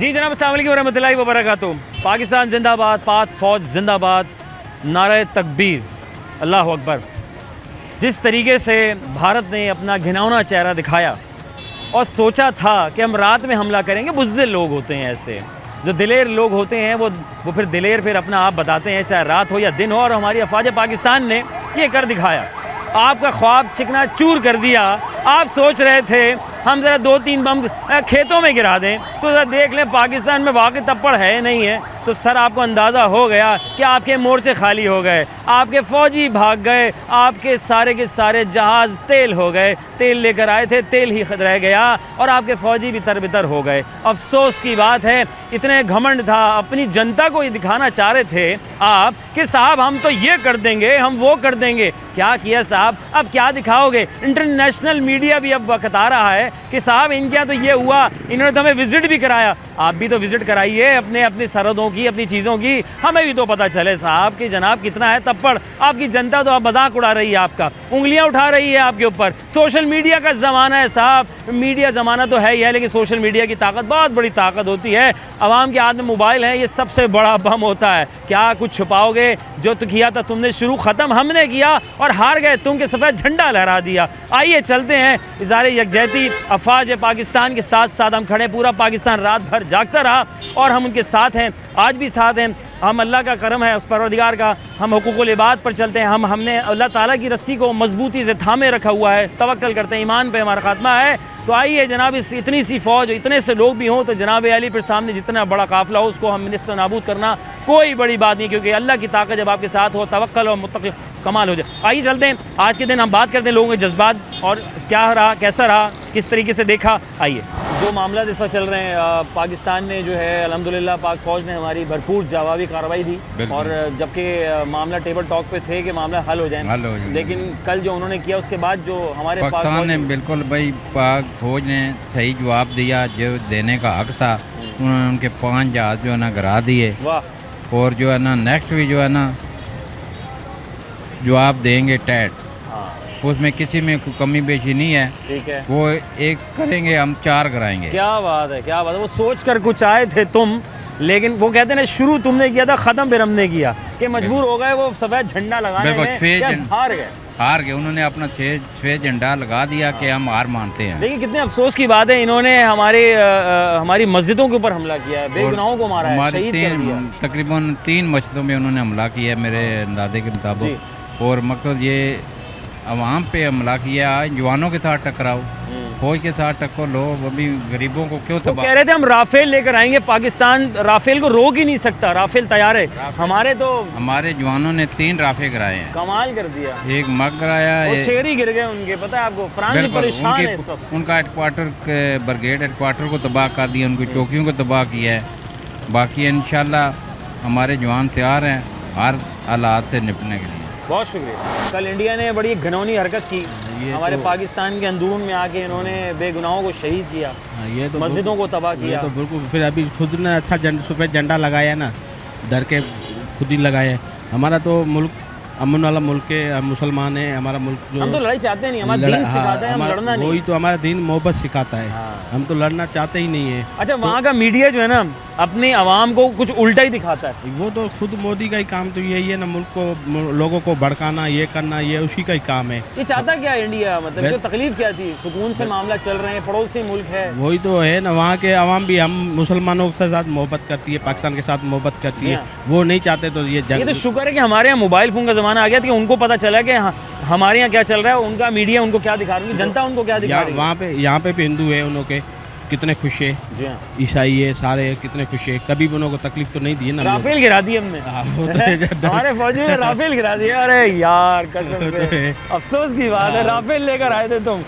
जी जनाब, अस्सलाम वालेकुम रहमतुल्लाहि व बरकातुहू। पाकिस्तान जिंदाबाद, पाक फ़ौज जिंदाबाद, नारे तकबीर, अल्लाह अकबर। जिस तरीके से भारत ने अपना घिनौना चेहरा दिखाया और सोचा था कि हम रात में हमला करेंगे, बुज़दिल लोग होते हैं ऐसे, जो दिलेर लोग होते हैं वो फिर दिलेर फिर अपना आप बताते हैं, चाहे रात हो या दिन हो। और हमारी अफ़वाज पाकिस्तान ने ये कर दिखाया, आपका ख्वाब चिकना चूर कर दिया। आप सोच रहे थे हम ज़रा 2-3 बम खेतों में गिरा दें, तो ज़रा देख लें पाकिस्तान में वाकई तप्पड़ है नहीं है। तो सर आपको अंदाज़ा हो गया कि आपके मोर्चे खाली हो गए, आपके फ़ौजी भाग गए, आपके सारे के सारे जहाज़ तेल हो गए, तेल लेकर आए थे, तेल ही रह गया और आपके फ़ौजी भी तरबितर हो गए। अफसोस की बात है, इतने घमंड था, अपनी जनता को ये दिखाना चाह रहे थे आप कि साहब हम तो ये कर देंगे, हम वो कर देंगे। क्या किया साहब, अब क्या दिखाओगे? इंटरनेशनल मीडिया भी अब बता रहा है कि साहब इनके यहाँ तो ये हुआ, इन्होंने तो हमें विज़िट भी कराया। आप भी तो विज़िट कराइए अपने अपनी सरहदों की, अपनी चीज़ों की, हमें भी तो पता चले साहब कि जनाब कितना है तप्पड़। आपकी जनता तो अब मजाक उड़ा रही है, आपका उंगलियां उठा रही है आपके ऊपर। सोशल मीडिया का ज़माना है साहब, मीडिया ज़माना तो है ही है, लेकिन सोशल मीडिया की ताकत बहुत बड़ी ताकत होती है। आवाम के हाथ में मोबाइल है, ये सबसे बड़ा बम होता है। क्या कुछ छुपाओगे? जो तो किया था तुमने शुरू, ख़त्म हमने किया और हार गए तुम के सफ़ेद झंडा लहरा दिया। आइए चलते हैं इज़ारे यकजहती अफ़वाज पाकिस्तान के साथ साथ हम खड़े, पूरा पाकिस्तान रात भर जागता रहा और हम उनके साथ हैं, आज भी साथ हैं। हम अल्लाह का करम है, उस परवरदिगार का, हम हुकूकुल इबाद पर चलते हैं। हमने अल्लाह ताला की रस्सी को मजबूती से थामे रखा हुआ है, तवक्कल करते हैं, ईमान पे हमारा खात्मा है। तो आइए जनाब, इस इतनी सी फ़ौज, इतने से लोग भी हों, तो जनाब अली पर सामने जितना बड़ा काफ़िला हो उसको हम निस्त नाबूद करना कोई बड़ी बात नहीं, क्योंकि अल्लाह की ताकत जब आपके साथ हो, तवक्कल और मुत्तक़ी कमाल हो जाए। आइए चलते हैं, आज के दिन हम बात करते हैं लोगों के जज्बात और क्या रहा, कैसा रहा, किस तरीके से देखा। आइए, जो मामला इस वक्त चल रहे हैं, पाकिस्तान ने जो है अल्हम्दुलिल्लाह पाक फ़ौज ने हमारी भरपूर जवाबी कार्रवाई दी, और जबकि मामला टेबल टॉक पे थे कि मामला हल हो जाए, लेकिन कल जो उन्होंने किया उसके बाद जो हमारे पाकिस्तान ने बिल्कुल भाई पाक फौज ने सही जवाब दिया, जो देने का हक था। उन्होंने उनके 5 जहाज जो है ना गिरा दिए, और जो है ना नेक्स्ट भी जो है ना जवाब देंगे टैट, उसमें किसी में कोई कमी बेशी नहीं है। ठीक है, वो एक करेंगे, हम 4 कराएंगे। क्या बात है, क्या बात है। वो सोच कर कुछ आए थे तुम, लेकिन वो कहते हैं ना शुरू तुमने किया था, ख़त्म फिर हमने किया, कि मजबूर हो गए वो सफ़ेद झंडा लगाने में, हार गए। उन्होंने अपना 6 झंडा लगा दिया कि हम हार मानते हैं। देखिए कितने अफसोस की बात है, इन्होंने हमारी मस्जिदों के ऊपर हमला किया है, बेगुनाहों को मारा है, शहीद कर दिया। तकरीबन 3 मस्जिदों में उन्होंने हमला किया है मेरे अंदाजे के मुताबिक, और मकसद ये अवाम पे हमला किया, जवानों के साथ टकराओ, फौज के साथ टक्कर लो, अभी गरीबों को क्यों तबाह। कह रहे थे हम राफेल लेकर आएंगे, पाकिस्तान राफेल को रोक ही नहीं सकता, राफेल तैयार है। हमारे जवानों ने 3 राफे गिराए हैं, कमाल कर दिया। एक मग गिराया, शेर ही गिर गए उनके, पता है आपको, फ्रांस परेशान है इस वक्त। उनका हेडक्वार्टर, ब्रिगेड हेडक्वार्टर को तबाह कर दिया, उनकी चौकियों को तबाह किया है। बाकी इंशाल्लाह हमारे जवान तैयार हैं हर हालात से निपटने के लिए। बहुत शुक्रिया। कल इंडिया ने बड़ी घिनौनी हरकत की, हमारे पाकिस्तान के अंदरून में आके इन्होंने बेगुनाहों को शहीद किया, ये तो मस्जिदों को तबाह किया। ये तो बिल्कुल, फिर अभी खुद ने अच्छा सफ़ेद झंडा लगाया ना, डर के खुद ही लगाया। हमारा तो मुल्क अमन वाला मुल्क है, हम मुसलमान है, हमारा मुल्क जो हम तो लड़ाई चाहते नहीं, हमारा दीन सिखाता है, हम लड़ना नहीं। वही तो हमारा दीन मोहब्बत सिखाता है, हम तो लड़ना चाहते ही नहीं है। अच्छा, वहाँ का मीडिया जो है ना अपने आवाम को कुछ उल्टा ही दिखाता है। वो तो खुद मोदी का ही काम तो यही है ना, मुल्क को, लोगों को भड़काना, ये करना, ये उसी का ही काम है। ये चाहता क्या है इंडिया, मतलब जो तकलीफ क्या थी, सुकून से मामला चल रहे हैं, पड़ोसी मुल्क है। वही तो है ना, वहाँ के आवाम भी हम मुसलमानों के साथ मोहब्बत करती है, पाकिस्तान के साथ मोहब्बत करती है, वो नहीं चाहते तो ये तो शुक्र है कि हमारे यहाँ मोबाइल फ़ोन का ज़माना आ गया था कि उनको पता चला कि हमारे यहाँ क्या चल रहा है, उनका मीडिया उनको क्या दिखा रही है, जनता उनको क्या दिखा रही है। वहाँ पे यहाँ पे भी हिंदू है, उनके कितने खुश है, ईसाई है, सारे कितने खुश है, कभी भी उनको तकलीफ तो नहीं दी है ना। राफेल गिरा दी हमने, हमारे फौजी ने राफेल गिरा दिया। अरे यार कसम से अफसोस की बात है, राफेल लेकर आए थे तुम,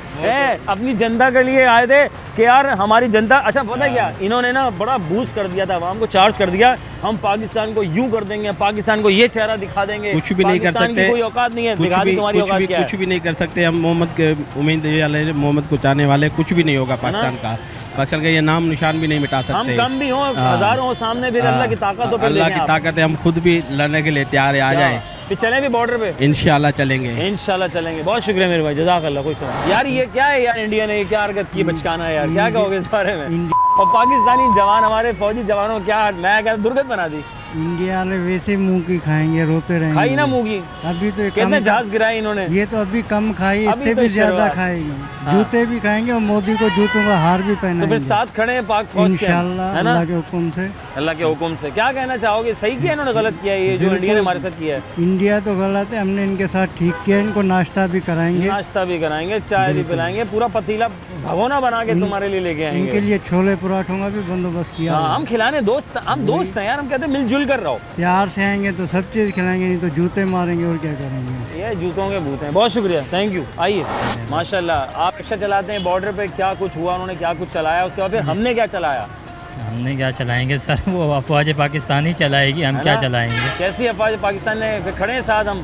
अपनी जनता के लिए आए थे कि यार हमारी जनता। अच्छा पता क्या, इन्होंने ना बड़ा बूस्ट कर दिया था, आवाम को चार्ज कर दिया, हम पाकिस्तान को यूं कर देंगे, पाकिस्तान को ये चेहरा दिखा देंगे, कुछ भी नहीं कर सकते, कोई औकात नहीं है, दिखा दी तुम्हारी औकात क्या है। कुछ भी नहीं कर सकते हम, मोहम्मद के उम्मीद वाले, मोहम्मद को चाहने वाले, कुछ भी नहीं होगा पाकिस्तान का, पाकिस्तान का ये नाम निशान भी नहीं मिटा सकते। हम कम भी हों, हजारों सामने भी अल्लाह की ताकत हो, अल्लाह की ताकत है, हम खुद भी लड़ने के लिए तैयार है, आ जाए। कि चलें भी बॉर्डर पे? इंशाल्लाह चलेंगे। इंशाल्लाह चलेंगे। बहुत शुक्रिया मेरे भाई, जज़ाकल्लाह। कोई सुना यार, ये क्या है यार, इंडिया ने ये क्या हरकत की, बचकाना है यार, क्या कहोगे इस बारे में? और पाकिस्तानी जवान, हमारे फौजी जवानों को क्या, मैं क्या दुर्गत बना दी? इंडिया वाले वैसे मुंह की खाएंगे, रोते रहेंगे। खाई ना मुंह की, अभी तो कितने जहाज गिराए इन्होंने। ये तो अभी कम खाई, अभी इससे तो भी ज्यादा शुरुआत। खाएंगे। हाँ। जूते भी खाएंगे और मोदी को जूतों का हार भी तो फिर पहनाएंगे। साथ खड़े हैं पाक फौज के, इंशाल्लाह है ना? अल्लाह के हुक्म से। अल्लाह के हुक्म से। क्या कहना चाहोगे, सही किया इन्होंने, गलत किया ये जो इंडिया ने हमारे साथ किया है? इंडिया तो गलत है, हमने इनके साथ ठीक किया। इनको नाश्ता भी कराएंगे, नाश्ता भी कराएंगे, चाय भी पिलाएंगे, पूरा पतीला भगोना बना के तुम्हारे लिए लेके इनके आएंगे। लिए छोले पराठों का भी बंदोबस्त किया। हाँ, हम खिलाने दोस्त, हम दोस्त हैं यार, हम कहते हैं मिलजुल कर रहो। प्यार से आएंगे तो सब चीज़ खिलाएंगे, नहीं तो जूते मारेंगे और क्या करेंगे। ये जूतों के भूत हैं। बहुत शुक्रिया, थैंक यू। आइए, माशाल्लाह आप रिक्शा चलाते हैं, बॉर्डर पे क्या कुछ हुआ, उन्होंने क्या कुछ चलाया, उसके बाद फिर हमने क्या चलाया? हमने क्या चलाएंगे सर, वो अफवाज पाकिस्तानी चलाएगी, हम है क्या ना? चलाएंगे। कैसी अफवाज पाकिस्तान ने, फिर खड़े हैं साथ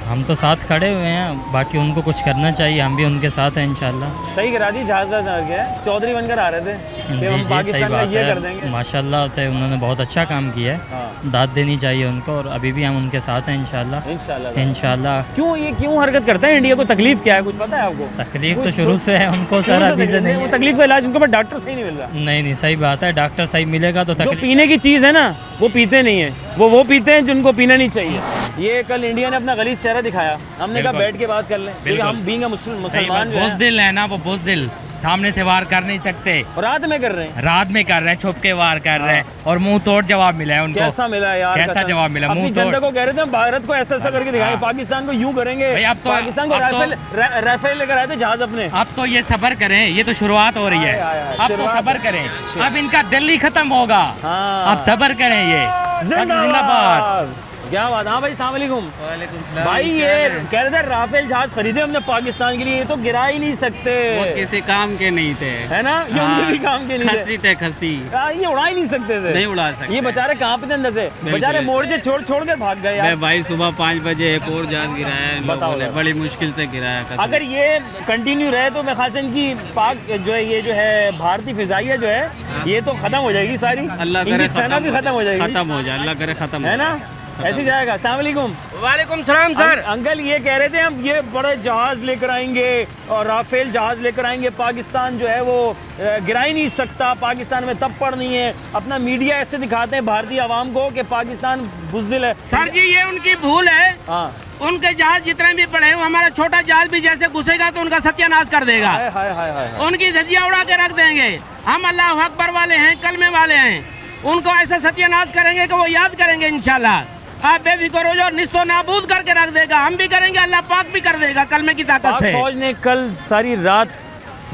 हम तो साथ खड़े हुए हैं, बाकी उनको कुछ करना चाहिए, हम भी उनके साथ हैं इंशाल्लाह। सही करा दी, जहाज गया चौधरी बनकर आ रहे थे कि जी हम जी, सही पाकिस्तान में बात ये कर देंगे। है। माशाल्लाह से उन्होंने बहुत अच्छा काम किया है, हाँ, दाद देनी चाहिए उनको, और अभी भी हम उनके साथ हैं इंशाल्लाह। इंशाल्लाह। इंशाल्लाह। क्यों हरकत करते हैं? इंडिया को तकलीफ क्या है, कुछ पता है आपको? तकलीफ तो शुरू से है उनको सर, अभी से नहीं वो है। तकलीफ का इलाज उनको, पर डॉक्टर सही नहीं मिल रहा। नहीं नहीं, सही बात है, डॉक्टर सही मिलेगा तो जो तकलीफ। पीने की चीज़ है ना, वो पीते नहीं है, वो पीते हैं जिनको पीना नहीं चाहिए। ये कल इंडिया ने अपना गलीज चेहरा दिखाया, हमने कहा बैठ के बात कर लें, क्योंकि हम बीइंग मुसलमान जो है, बुज़दिल है ना, वो बुज़दिल, सामने से वार कर नहीं सकते, रात में कर रहे हैं। रात में कर रहे हैं, छुप के वार कर रहे हैं, और मुंह तोड़ जवाब मिला है उनको। कैसा मिला यार? कैसा कसम। जवाब मिला? अपनी मुंह जनता तोड़। को कह रहे थे हम भारत को ऐसा ऐसा करके दिखाएंगे, पाकिस्तान को यूं करेंगे। भाई अब तो- पाकिस्तान को अब तो- राफेल लेकर आए थे जहाज अपने। अब तो ये सब्र करें, ये तो शुरुआत हो रही है। आए, आए, आए, अब तो शुरुआत सब्र करें, अब इनका दिल्ली खत्म होगा। हाँ। अब सब्र करें, ये जिंदाबाद। क्या बात। हाँ भाई, अस्सलाम वालेकुम। भाई ये कह रहे थे राफेल जहाज खरीदे हमने पाकिस्तान के लिए, ये तो गिरा ही नहीं सकते, किसी काम के नहीं थे, है ना? ये उनके भी काम के नहीं थे। खसी थे, खसी ये उड़ा ही नहीं सकते थे, नहीं उड़ा सकते। ये बेचारे कहाँ पे थे अंदर से, बेचारे मोर्चे छोड़ कर भाग गए यार। भाई सुबह 5 बजे एक और जहाज गिराया इन बताओ लोगों ने, यार। बड़ी मुश्किल से गिराया। कसम। अगर ये कंटिन्यू रहे तो मैं खास इनकी पाक जो है, ये जो है भारतीय फिजाइया जो है, ये तो खत्म हो जाएगी सारी, अल्लाह करे इनकी सेना भी खत्म हो जाएगी, खत्म हो जाए, अल्लाह करे खत्म है हो ना? ऐसे जाएगा। अस्सलाम वालेकुम। वालेकुम सलाम सर। अंकल ये कह रहे थे हम ये बड़े जहाज लेकर आएंगे और राफेल जहाज लेकर आएंगे, पाकिस्तान जो है वो गिरा ही नहीं सकता, पाकिस्तान में तप्पड़ नहीं है। अपना मीडिया ऐसे दिखाते हैं भारतीय आवाम को कि पाकिस्तान बुज़दिल है। सर जी ये उनकी भूल है, हाँ, उनके जहाज जितने भी पड़े हैं, वो हमारा छोटा जहाज भी जैसे घुसेगा तो उनका सत्यानाश कर देगा, हाय हाय हाय हाय हाय। उनकी धज्जियां उड़ा के रख देंगे। हम अल्लाह अकबर वाले हैं, कलमे वाले हैं, उनको ऐसा सत्यानाश करेंगे कि वो याद करेंगे इंशाल्लाह। आप बेफिक्र हो जाओ, निस्तो नाबूद करके रख देगा, हम भी करेंगे, अल्लाह पाक भी कर देगा कलमे की ताकत पाक से। फौज ने कल सारी रात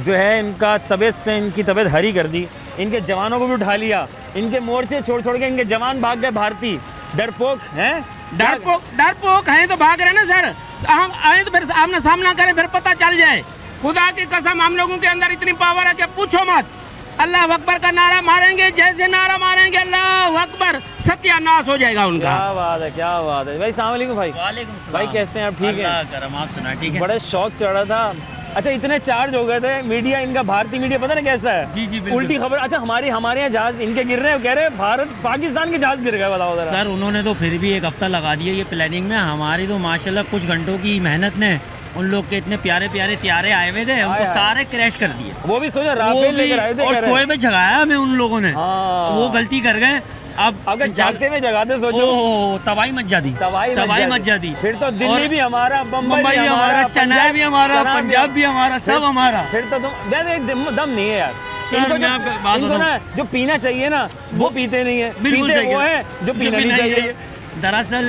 जो है इनका तबीयत से इनकी तबीयत हरी कर दी, इनके जवानों को भी उठा लिया, इनके मोर्चे छोड़ के इनके जवान भाग गए भारतीय। डरपोक हैं, डरपोक हैं तो भाग रहे ना सर, हम आए तो फिर आमने सामना करें, फिर पता चल जाए। खुदा की कसम हम लोगों के अंदर इतनी पावर है कि पूछो मत। अल्लाह अकबर का नारा मारेंगे, जैसे नारा मारेंगे अल्लाह अकबर, सत्यानाश हो जाएगा उनका। क्या बात है, क्या बात है। भाई सलाम वालेकुम भाई। वालेकुम सलाम। भाई कैसे हैं आप? ठीक है, करम, आप सुना ठीक है? बड़े शौक चढ़ रहा था। अच्छा, इतने चार्ज हो गए थे मीडिया, इनका भारतीय मीडिया पता ना कैसा है? जी, जी, बिल्कुल। उल्टी खबर। अच्छा, हमारे यहाँ जहाज इनके गिर रहे हैं, कह रहे हैं भारत पाकिस्तान के जहाज गिर गए, बताओ जरा। सर उन्होंने तो फिर भी एक हफ्ता लगा दिया ये प्लानिंग में, हमारी तो माशाल्लाह कुछ घंटों की मेहनत ने उन लोग के इतने प्यारे प्यारे त्यारे आए हुए थे, उनको सारे क्रैश कर दिए। वो भी सोचा वो राफेल भी लेकर आए थे, और कह रहे हैं। सोए में जगाया हमें उन लोगों ने, हाँ। वो गलती कर गए। अब अगर जागते में जगाते सोचो, ओह तबाही मच जाती, तबाही मच जाती। फिर तो दिल्ली भी हमारा, मुंबई भी हमारा, चेन्नई भी हमारा, पंजाब भी हमारा, सब हमारा। फिर तो तुम जैसे दम नहीं है यार। सर, इनको मैं आपको बात इनको ना बताऊं। जो पीना चाहिए ना वो पीते नहीं है, बिल्कुल पीते सही वो है। है जो पीना नहीं चाहिए। दरअसल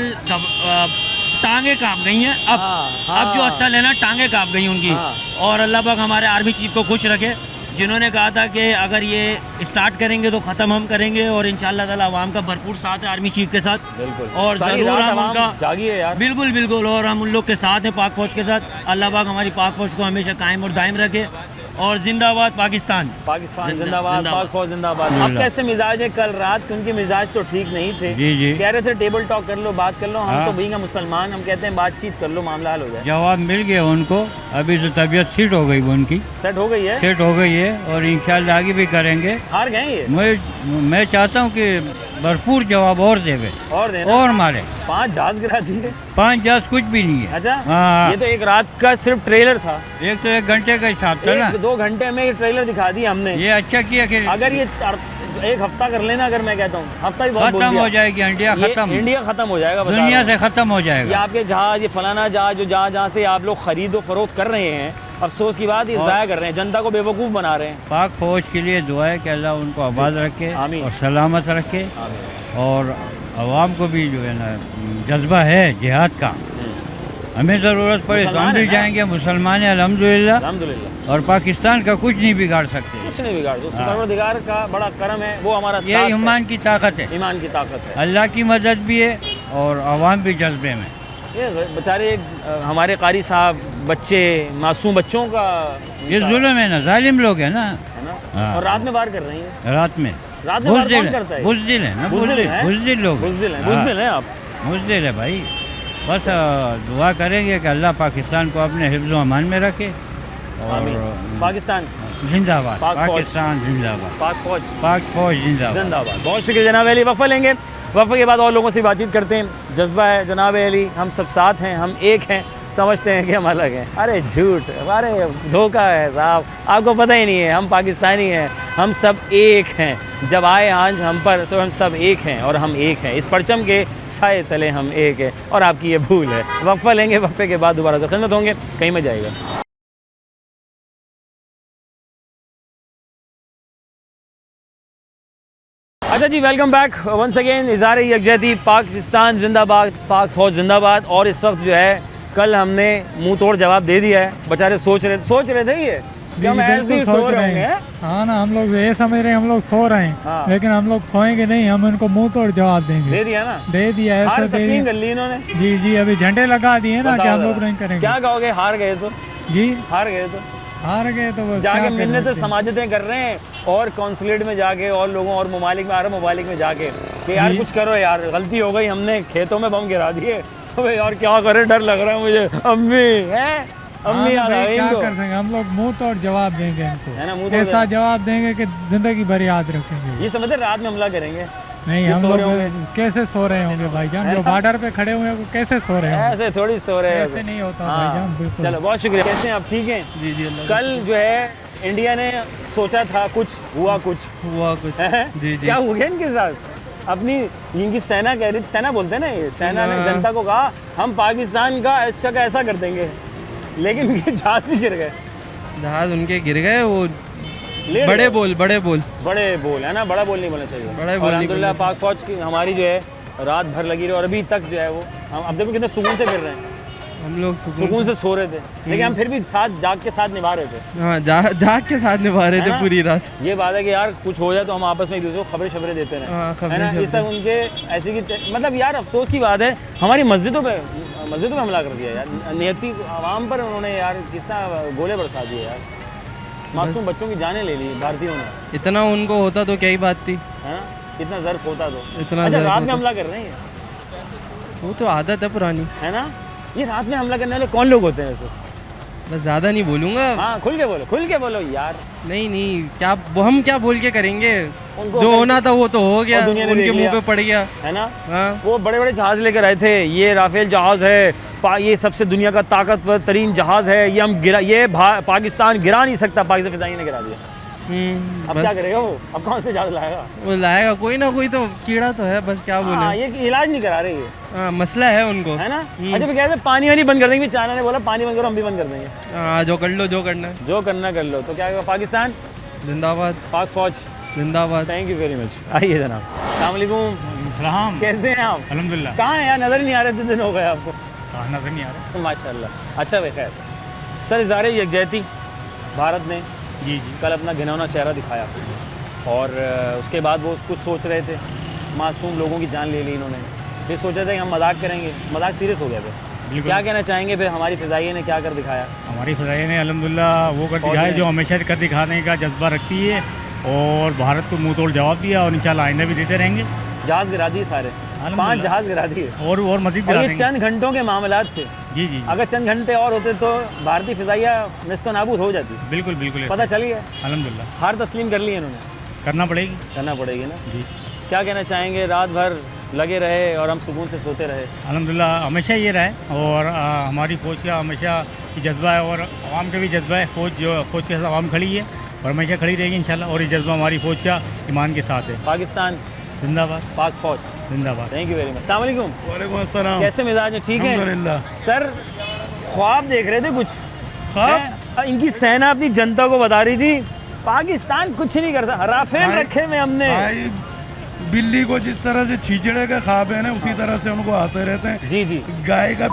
टांगे कांप गई हैं अब। हाँ, अब जो असल है ना, टांगे कांप गई उनकी। हाँ। और अल्लाह पाक हमारे आर्मी चीफ को खुश रखे, जिन्होंने कहा था कि अगर ये स्टार्ट करेंगे तो ख़त्म हम करेंगे, और इंशाअल्लाह ताला अवाम का भरपूर साथ है आर्मी चीफ के साथ। बिल्कुल। और सारी ज़रूर रात हम अवाम उनका जागी है यार। बिल्कुल बिल्कुल, और हम उन लोग के साथ हैं, पाक फौज के साथ। अल्लाह पाक हमारी पाक फौज को हमेशा कायम और दायम रखे, और जिंदाबाद पाकिस्तान। पाकिस्तान जिंदाबाद, पाक फौज जिंदाबाद। अब कैसे मिजाज है? कल रात के उनके मिजाज तो ठीक नहीं थे, जी, जी। कह रहे थे टेबल टॉक कर लो, बात कर लो। हम हाँ। तो भैया मुसलमान, हम कहते हैं बातचीत कर लो, मामला हल हो जाए। जवाब मिल गया उनको, अभी तो तबीयत सेट हो गई उनकी, सेट हो गई है, सेट हो गई है, और इंशाल्लाह आगे भी करेंगे। हार गए ये। मैं चाहता हूँ कि भरपूर जवाब और देवे और देना और मारे। 5 जहाज गिरा दिए। 5 जहाज कुछ भी नहीं है। अच्छा हाँ। ये तो एक रात का सिर्फ ट्रेलर था, एक तो 1 घंटे का हिसाब था ना। 1-2 घंटे में ये ट्रेलर दिखा दिया हमने। ये अच्छा किया कि अगर ये 1 हफ्ता कर लेना, अगर मैं कहता हूँ हफ्ता ही बहुत बोल खत्म दिया। हो जाएगी इंडिया, ये खत्म इंडिया खत्म हो जाएगा, बता दुनिया रहा से हूँ। खत्म हो ये जाएगा। आपके जहाज, ये फलाना जहाज जो जहाँ से आप लोग खरीदो फरोख्त कर रहे हैं, अफसोस की बात ये ज़ाया कर रहे हैं, जनता को बेवकूफ़ बना रहे हैं। पाक फौज के लिए दुआ है कि अल्लाह उनको आबाद रखे आमीन। और सलामत रखे, और आवाम को भी जो है ना जज्बा है जिहाद का। हमें ज़रूरत पड़े तो मुसलमान हम है भी ना? जाएंगे, मुसलमान है अल्हम्दुलिल्लाह, अल्हम्दुलिल्लाह और पाकिस्तान का कुछ नहीं बिगाड़ सकते। कुछ नहीं बिगाड़ दो। परवरदिगार का बड़ा करम है, वो हमारा ये साथ है। ईमान की ताकत है, ईमान की ताकत है। अल्लाह की मदद भी है और आवाम भी जज्बे में। ये बेचारे हमारे कारी साहब, बच्चे, मासूम बच्चों का ये जुल्म है ना, जालिम लोग है ना। है ना, हाँ। और रात में वार कर रही है। रात में रात में वार कौन करता है? बुज़दिल है ना, बुज़दिल है? बुज़दिल लोग बुज़दिल है, हाँ, बुज़दिल है आप। बुज़दिल है भाई। बस दुआ करेंगे कि अल्लाह पाकिस्तान को अपने हिफ्ज़ अमान में रखे आमीन। और पाकिस्तान जिंदाबाद, पाक फौज। पाकिस्तान जिंदाबाद, पाक फौज पाक फौज जिंदाबाद। जिंदाबाद। बहुत शुक्रिया जनाब अली। वफ़ा लेंगे, वफ़ा के बाद और लोगों से बातचीत करते हैं। जज्बा है जनाब अली, हम सब साथ हैं, हम एक हैं, समझते हैं कि हम अलग हैं। अरे झूठ, अरे धोखा है साहब, आपको पता ही नहीं है, हम पाकिस्तानी हैं, हम सब एक हैं। जब आए आंच हम पर तो हम सब एक हैं और हम एक हैं, इस परचम के साए तले हम एक हैं, और आपकी ये भूल है। वफ़ा लेंगे, वफ़े के बाद दोबारा से खिदमत होंगे, कहीं में जाएगा। अच्छा जी, वेलकम बैक वंस अगेन। इज़हार यकजहती, पाकिस्तान जिंदाबाद, पाक फौज जिंदाबाद। और इस वक्त जो है, कल हमने मुंह तोड़ जवाब दे दिया है। बेचारे सोच रहे थे ये कि हम ऐसे ही सो रहे हैं। हाँ ना, हम लोग ये समझ रहे हैं हम लोग सो रहे हैं, हाँ। लेकिन हम लोग सोएंगे नहीं, हम इनको मुंह तोड़ जवाब देंगे। दे दिया ना, दे दिया ऐसा हार दे तस्लीम दिया। कर ली इन्होंने। जी जी, अभी झंडे लगा दिए ना कि बताओ हम लोग जरा, नहीं करेंगे। क्या कहोगे? हार गए तो, जी हार गए तो हार गए तो बस जाके क्या मिन्नतें करें? समाजतें कर रहे हैं, और कौंसलेट में जाके, और लोगों और ममालिक में, अरब ममालिक में जाके कि यार जी। कुछ करो यार, गलती हो गई, हमने खेतों में बम गिरा दिए। अबे यार क्या करे, डर लग रहा है मुझे। अम्मी है, हाँ अम्मी ना याद आ भाई, गई क्या इनको। कर सकें, हम लोग मुंह तोड़ जवाब देंगे है ना, मुंह इनको, तोड़ ऐसा जवाब देंगे कि जिंदगी भर याद रखेंगे। ये समझते रात में हमला करेंगे। नहीं, ये हम सो लोग रहे होंगे। कैसे सो रहे होंगे भाईजान, जो बॉर्डर पे खड़े हुए हैं वो कैसे सो रहे होंगे? ऐसे थोड़ी सो रहे हैं। ऐसे नहीं होता हाँ। भाईजान, बिल्कुल। चलो बहुत शुक्रिया। कैसे हैं आप? ठीक हैं? जी जी, कल जो है इंडिया ने सोचा था कुछ, हुआ कुछ। हुआ कुछ। है? जी जी। क्या हो गया इनके साथ? अपनी इनकी सेना कह रही, सेना बोलते हैं ना ये, सेना ने जनता को कहा हम पाकिस्तान का ऐसा का ऐसा कर देंगे, लेकिन उनके जहाज ही गिर गए। जहाज उनके गिर गए, वो ले बड़े गए। बोल बड़े बोल है ना, बड़ा बोल नहीं बोलना चाहिए। बड़े बोल नहीं और अल्हम्दुलिल्लाह बोलना पाक फौज की हमारी जो है रात भर लगी रही, और अभी तक जो है वो हम अब देखो कितने सुकून से फिर रहे हैं, हम लोग सुकून से सो रहे थे, लेकिन हम फिर भी साथ जाग के साथ निभा रहे थे। हाँ, जाग के साथ निभा रहे है थे ना? पूरी रात। ये बात है कि यार कुछ हो जाए तो हम आपस में एक दूसरे को खबरें शबरें देते रहे। हाँ, खबरें है ना, ये सब शबरें। उनके ऐसे की मतलब यार अफसोस की बात है, हमारी मस्जिदों पे हमला कर दिया यार, नियति आवाम पर उन्होंने यार कितना गोले बरसा दिए यार, मासूम बच्चों की जानें ले ली भारतीयों ने। इतना उनको होता तो क्या ही बात थी। है ना, कितना ज़र्फ होता तो। इतना अच्छा, ज़र्फ रात में होता। हमला कर रहे हैं, वो तो आदत है पुरानी। है ना। ये रात में हमला करने वाले कौन लोग होते हैं वैसे? बस ज़्यादा नहीं बोलूँगा। हाँ, खुल के बोलो यार। नहीं नहीं, क्या हम क्या बोल के करेंगे? उनको जो अगर- होना था वो तो हो गया, और दुनिया ने उनके देख मुंह लिया। पे पड़ गया। है ना, हाँ, वो बड़े बड़े जहाज़ लेकर आए थे, ये राफेल जहाज़ है, ये सबसे दुनिया का ताकतवर तरीन जहाज़ है, ये हम गिरा, ये पाकिस्तान गिरा नहीं सकता, पाकिस्तान फिजाई ने गिरा दिया। अब क्या बस करेगा वो? अब कौन से जहाज़ लाएगा? वो लाएगा कोई ना कोई, तो कीड़ा तो है, बस क्या हाँ, बोले। ये इलाज नहीं करा रही है, हाँ, मसला है उनको। है ना। अच्छा, फिर कहते पानी वानी बंद कर देंगे, चाइना ने बोला पानी बंद करो, हम भी बंद कर देंगे। हाँ, जो कर लो, जो करना है। जो करना कर लो। तो क्या होगा? पाकिस्तान जिंदाबाद, पाक फौज जिंदाबाद। Thank you very much. आइए जनाब, अस्सलाम वालेकुम, सलाम, कैसे हैं आप? अल्हम्दुलिल्लाह। कहाँ हैं यार, नज़र ही नहीं आ रहे, इतने दिन हो गए आपको। कहाँ नजर नहीं आ रहा? माशाल्लाह। अच्छा वे खैर सर, इज़हार यकजहती भारत ने जी जी, कल अपना घिनौना चेहरा दिखाया, और उसके बाद वो कुछ सोच रहे थे, मासूम लोगों की जान ले ली इन्होंने, फिर सोचा था कि हम मजाक करेंगे, मजाक सीरियस हो गया था। बिल्कुल। क्या कहना चाहेंगे फिर हमारी फ़िज़ाइये ने क्या कर दिखाया? हमारी फ़िज़ाइया ने अल्हम्दुलिल्लाह वो कर फौज दिखाया ने। जो हमेशा कर दिखाने का जज्बा रखती है, और भारत को मुंह तोड़ जवाब दिया, और इंशाल्लाह आइंदा भी देते रहेंगे। जहाज़ गिरा दिए सारे, 5 जहाज़ गिरा दिए, और मज़ीद और गिरा ये देंगे। चंद घंटों के मामलात थे। जी जी, अगर चंद घंटे और होते तो भारतीय फ़िज़ाइया नेस्तो नाबूद हो जाती। बिल्कुल बिल्कुल, पता चली है, अल्हम्दुलिल्लाह हार तस्लीम कर ली इन्होंने, करना पड़ेगी। करना पड़ेगी ना। जी, क्या कहना चाहेंगे? रात भर लगे रहे और हम सुकून से सोते रहे। अल्हम्दुलिल्लाह हमेशा ये रहा है और हमारी फ़ौज का हमेशा ये जज्बा है और आवाम का भी जज्बा है। फ़ौज के साथ आवाम खड़ी है और हमेशा खड़ी रहेगी इंशाल्लाह। और ये जज्बा हमारी फ़ौज का ईमान के साथ है। पाकिस्तान जिंदाबाद, पाक फौज जिंदाबाद। Thank you very much. अस्सलाम वालेकुम। वालेकुम अस्सलाम। कैसे मिजाज है? ठीक है अल्हम्दुलिल्लाह। सर ख्वाब देख रहे थे कुछ? ख्वाब? हैं? इनकी सेना अपनी जनता को बता रही थी पाकिस्तान कुछ नहीं कर सकता, राफेल भाई- रखे में हमने। भाई बिल्ली को जिस तरह से छींचड़े का ख्वाब है ना, उसी तरह से उनको आते रहते हैं। जी जी गाय का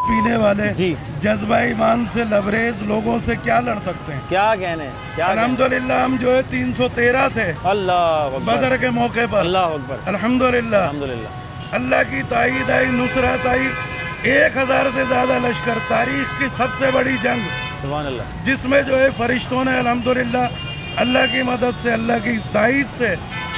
पीने वाले जी। जज्बा ईमान से लबरेज लोगों से क्या लड़ सकते हैं? क्या कहने, क्या कहने? अल्हम्दुलिल्लाह हम जो है 313 थे अल्लाह अकबर, बदर के मौके पर। अल्लाह अकबर, अल्हम्दुलिल्लाह अल्हम्दुलिल्लाह। अल्लाह की ताईद आई, नुसरत आई। 1000 से ज़्यादा लश्कर, तारीख की सबसे बड़ी जंग, सुभान अल्लाह। जिसमें जो है फरिश्तों ने अल्हम्दुलिल्लाह अल्लाह की मदद से, अल्लाह की ताईद से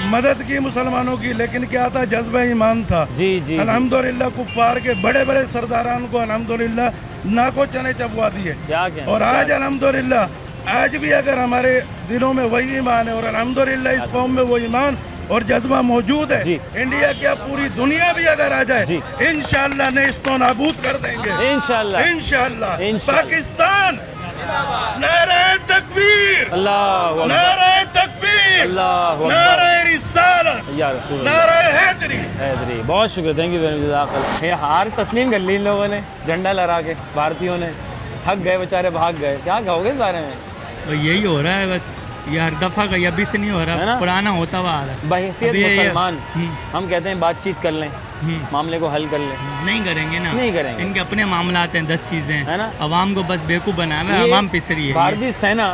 मदद की मुसलमानों की। लेकिन क्या था? जज्बा ईमान था। जी जी अल्हम्दुलिल्लाह कुफ्फार के बड़े बड़े सरदारान को अल्हम्दुलिल्लाह नाको चने चबवा दिए। क्या कहने? और आज अल्हम्दुलिल्लाह आज भी अगर हमारे दिलों में वही ईमान है और अल्हम्दुलिल्लाह इस कौम में वो ईमान और जज्बा मौजूद है। जी। इंडिया क्या पूरी दुनिया भी अगर आ जाए जी। इंशाअल्लाह नेस्तो नाबूद कर देंगे इंशाअल्लाह इंशाअल्लाह। इंशाअल्लाह। पाकिस्तान नारे तकबीर, अल्लाह अकबर, नारे तकबीर, अल्लाह अकबर, नारे रिसालत, या रसूल अल्लाह। नारे हैदरी। हैदरी, बहुत शुक्रिया, थैंक यू वेरी मच। ये हार तस्लीम कर ली इन लोगों ने झंडा लहरा के, भारतीयों ने। थक गए बेचारे, भाग गए। क्या कहोगे इस बारे में? तो यही हो रहा है बस, ये हर दफ़ा का अभी से नहीं हो है ना? रहा, पुराना होता हुआ आ रहा है। बहैसियत अभी ये- मुसलमान हम कहते हैं बातचीत कर लें, मामले को हल कर लें। नहीं करेंगे ना, नहीं करेंगे। इनके अपने मामलात हैं, 10 चीज़ें है ना? अवाम को बस बेवकूफ़ बनाया हुआ है, ये अवाम पिस रही है। भारतीय सेना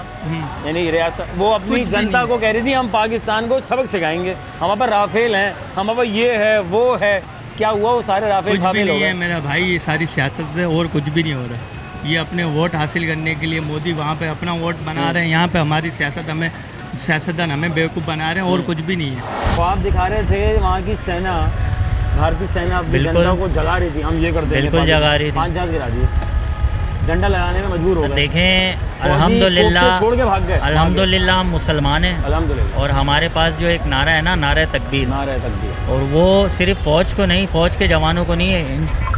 यानी रियासत वो अपनी कुछ भी जनता नहीं। को कह रही थी हम पाकिस्तान को सबक सिखाएंगे, हमारे पास राफेल हैं, हमारे पास ये है वो है। क्या हुआ? वो सारे राफेल कुछ भी फाफेल हो नहीं है गए। मेरा भाई, ये सारी सियासत से और कुछ भी नहीं हो रहा है। ये अपने वोट हासिल करने के लिए मोदी वहाँ पे अपना वोट बना रहे हैं, यहाँ पे हमारी सियासतदान हमें बेवकूफ़ बना रहे हैं और कुछ भी नहीं है। ख्वाब दिखा रहे थे वहाँ की सेना, भारतीय सेना अपनी बिल्कुल। जनता को जगा रही थी, हम ये कर देंगे। बिल्कुल जगा रही थी। 5 जहाज गिरा दिए, डंडा लगाने में मजबूर हो गए। देखें फौजी अल्हम्दुलिल्लाह, कोर्ट से छोड़ के भाग गए। अल्हम्दुलिल्लाह हम मुसलमान हैं अल्हम्दुलिल्लाह। और हमारे पास जो एक नारा है ना, नारा तकबीर, नारे तकबीर। और वो सिर्फ फ़ौज को नहीं, फ़ौज के जवानों को नहीं है,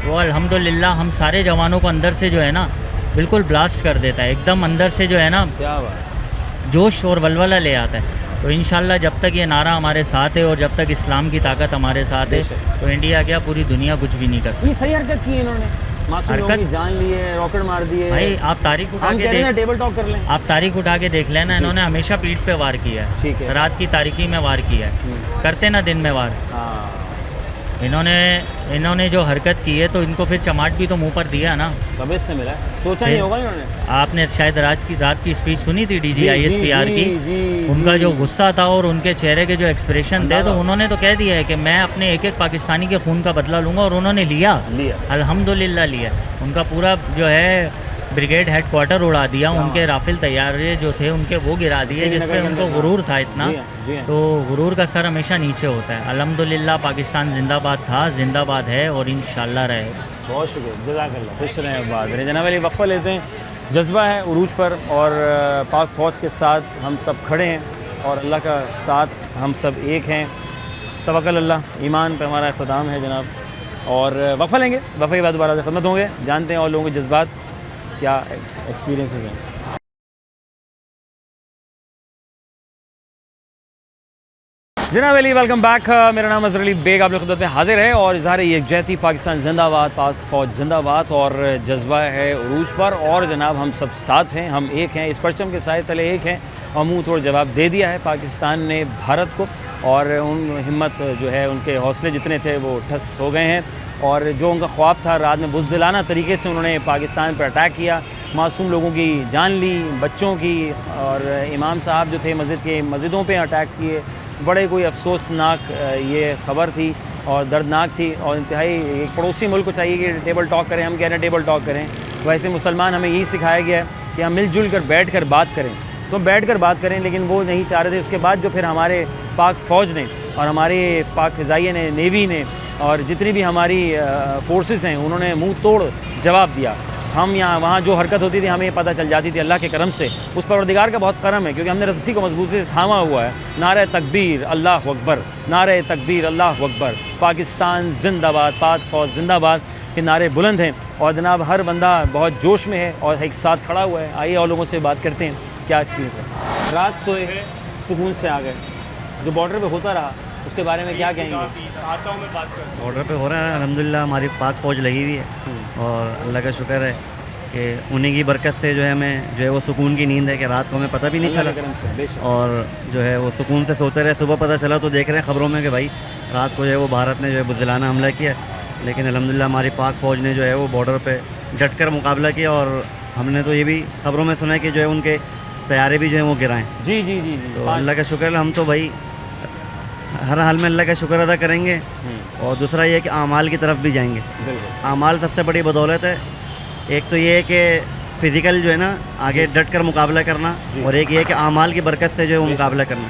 वो अल्हम्दुलिल्लाह हम सारे जवानों को अंदर से जो है ना बिल्कुल ब्लास्ट कर देता है, एकदम अंदर से जो है ना क्या बात। जोश और वलवला ले आता है। तो इंशाल्लाह जब तक ये नारा हमारे साथ है और जब तक इस्लाम की ताकत हमारे साथ है, तो इंडिया क्या पूरी दुनिया कुछ भी नहीं कर सकती। ये सही हरकत की इन्होंने, मासूम लोगों की जान ली है, रॉकेट मार दिए। भाई आप तारीख उठा हम के कह रहे हैं देख, टेबल टॉक कर लें। आप तारीख उठा के देख लेना, इन्होंने हमेशा पीठ पे वार किया ठीक है। रात की तारीकी में वार किया है, करते ना दिन में वार। हाँ इन्होंने जो हरकत की है तो इनको फिर चमाट भी तो मुंह पर दिया ना। कब इससे मिला है? सोचा नहीं होगा इन्होंने। आपने शायद रात की स्पीच सुनी थी जी, DGISPR जी, की, जी, उनका जी। जो गुस्सा था और उनके चेहरे के जो एक्सप्रेशन थे, तो उन्होंने तो कह दिया है कि मैं अपने एक एक पाकिस्तानी के खून का बदला लूँगा, और उन्होंने लिया अल्हम्दुलिल्लाह लिया। उनका पूरा जो है ब्रिगेड हेडक्वार्टर उड़ा दिया, उनके राफेल तैयारे जो थे उनके वो गिरा दिए, जिसमें उनको गुरूर था इतना। जी हाँ। तो गुरूर का सर हमेशा नीचे होता है। अल्हम्दुलिल्लाह पाकिस्तान जिंदाबाद था, जिंदाबाद है और इंशाल्लाह रहेगा। बहुत शुक्रिया, जज़ाकल्लाह, खुश रहें, बात करें। जनाब अली वक्फा लेते हैं। जज्बा है उरूज पर और पाक फ़ौज के साथ हम सब खड़े हैं और अल्लाह का साथ हम सब एक हैं। तवक्कल अल्लाह, ईमान पर हमारा इख्तिताम है जनाब। और वक्फा लेंगे, वक्फे के बाद दोबारा से खिदमत होंगे, जानते हैं और लोगों के जज्बात क्या एक्सपीरियंसेस हैं। जनाब अली वेलकम बैक। मेरा नाम अज़हर अली बेग, आप लोग खिदमत में हाजिर है और इज़हार यकजहती पाकिस्तान जिंदाबाद, पाक फ़ौज जिंदाबाद और जज्बा है उरूज पर। और जनाब हम सब साथ हैं, हम एक हैं, इस परचम के साए तले एक हैं और मुँह तोड़ जवाब दे दिया है पाकिस्तान ने भारत को। और उन हिम्मत जो है, उनके हौसले जितने थे वो ठस हो गए हैं। और जो उनका ख्वाब था, रात में बुज़दिलाना तरीके से उन्होंने पाकिस्तान पर अटैक किया, मासूम लोगों की जान ली, बच्चों की। और इमाम साहब जो थे मस्जिद के, मस्जिदों पे अटैक्स किए। बड़े कोई अफसोसनाक ये ख़बर थी और दर्दनाक थी। और इंतहाई एक पड़ोसी मुल्क को चाहिए कि टेबल टॉक करें, हम कह रहे हैं टेबल टॉक करें। वैसे मुसलमान हमें यही सिखाया गया है कि हम मिलजुल कर बैठ कर बात करें, तो बैठ कर बात करें, लेकिन वो नहीं चाह रहे थे। उसके बाद जो फिर हमारे पाक फ़ौज ने और हमारे पाक फ़िज़ाइया ने, नेवी ने और जितनी भी हमारी फोर्सेस हैं, उन्होंने मुंह तोड़ जवाब दिया। हम यहाँ वहाँ जो हरकत होती थी हमें पता चल जाती थी अल्लाह के करम से। उस परवरदिगार का बहुत करम है क्योंकि हमने रस्सी को मजबूती से थामा हुआ है। नारे तकबीर अल्लाह अकबर, नारे तकबीर अल्लाह अकबर, पाकिस्तान जिंदाबाद, पाक फ़ौज जिंदाबाद के नारे बुलंद हैं और जनाब हर बंदा बहुत जोश में है और एक साथ खड़ा हुआ है। आइए और लोगों से बात करते हैं क्या एक्सपीरियंस है। रात सोए सुकून से आ गए, जो बॉर्डर पे होता रहा उसके बारे में क्या कहेंगे? बॉर्डर पे हो रहा है अल्हम्दुलिल्लाह, हमारी पाक फ़ौज लगी हुई है और अल्लाह का शुक्र है कि उन्हीं की बरकत से जो है हमें जो है वो सुकून की नींद है कि रात को हमें पता भी नहीं चला और जो है वो सुकून से सोते रहे। सुबह पता चला तो देख रहे हैं ख़बरों में कि भाई रात को जो है वो भारत ने जो है बुज़दिलाना हमला किया, लेकिन अल्हम्दुलिल्लाह हमारी पाक फ़ौज ने जो है वो बॉर्डर पर डट कर मुकाबला किया और हमने तो ये भी ख़बरों में सुना है कि जो है उनके तैयारे भी जो है वो गिराएँ। जी जी जी जी, तो अल्लाह का शुक्र है, हम तो भाई हर हाल में अल्लाह का शुक्र अदा करेंगे और दूसरा ये है कि आमाल की तरफ भी जाएंगे। आमाल सबसे बड़ी बदौलत है। एक तो ये है कि फ़िज़िकल जो है ना आगे डट कर मुकाबला करना और एक ये है कि आमाल की बरकत से जो है वो मुकाबला करना।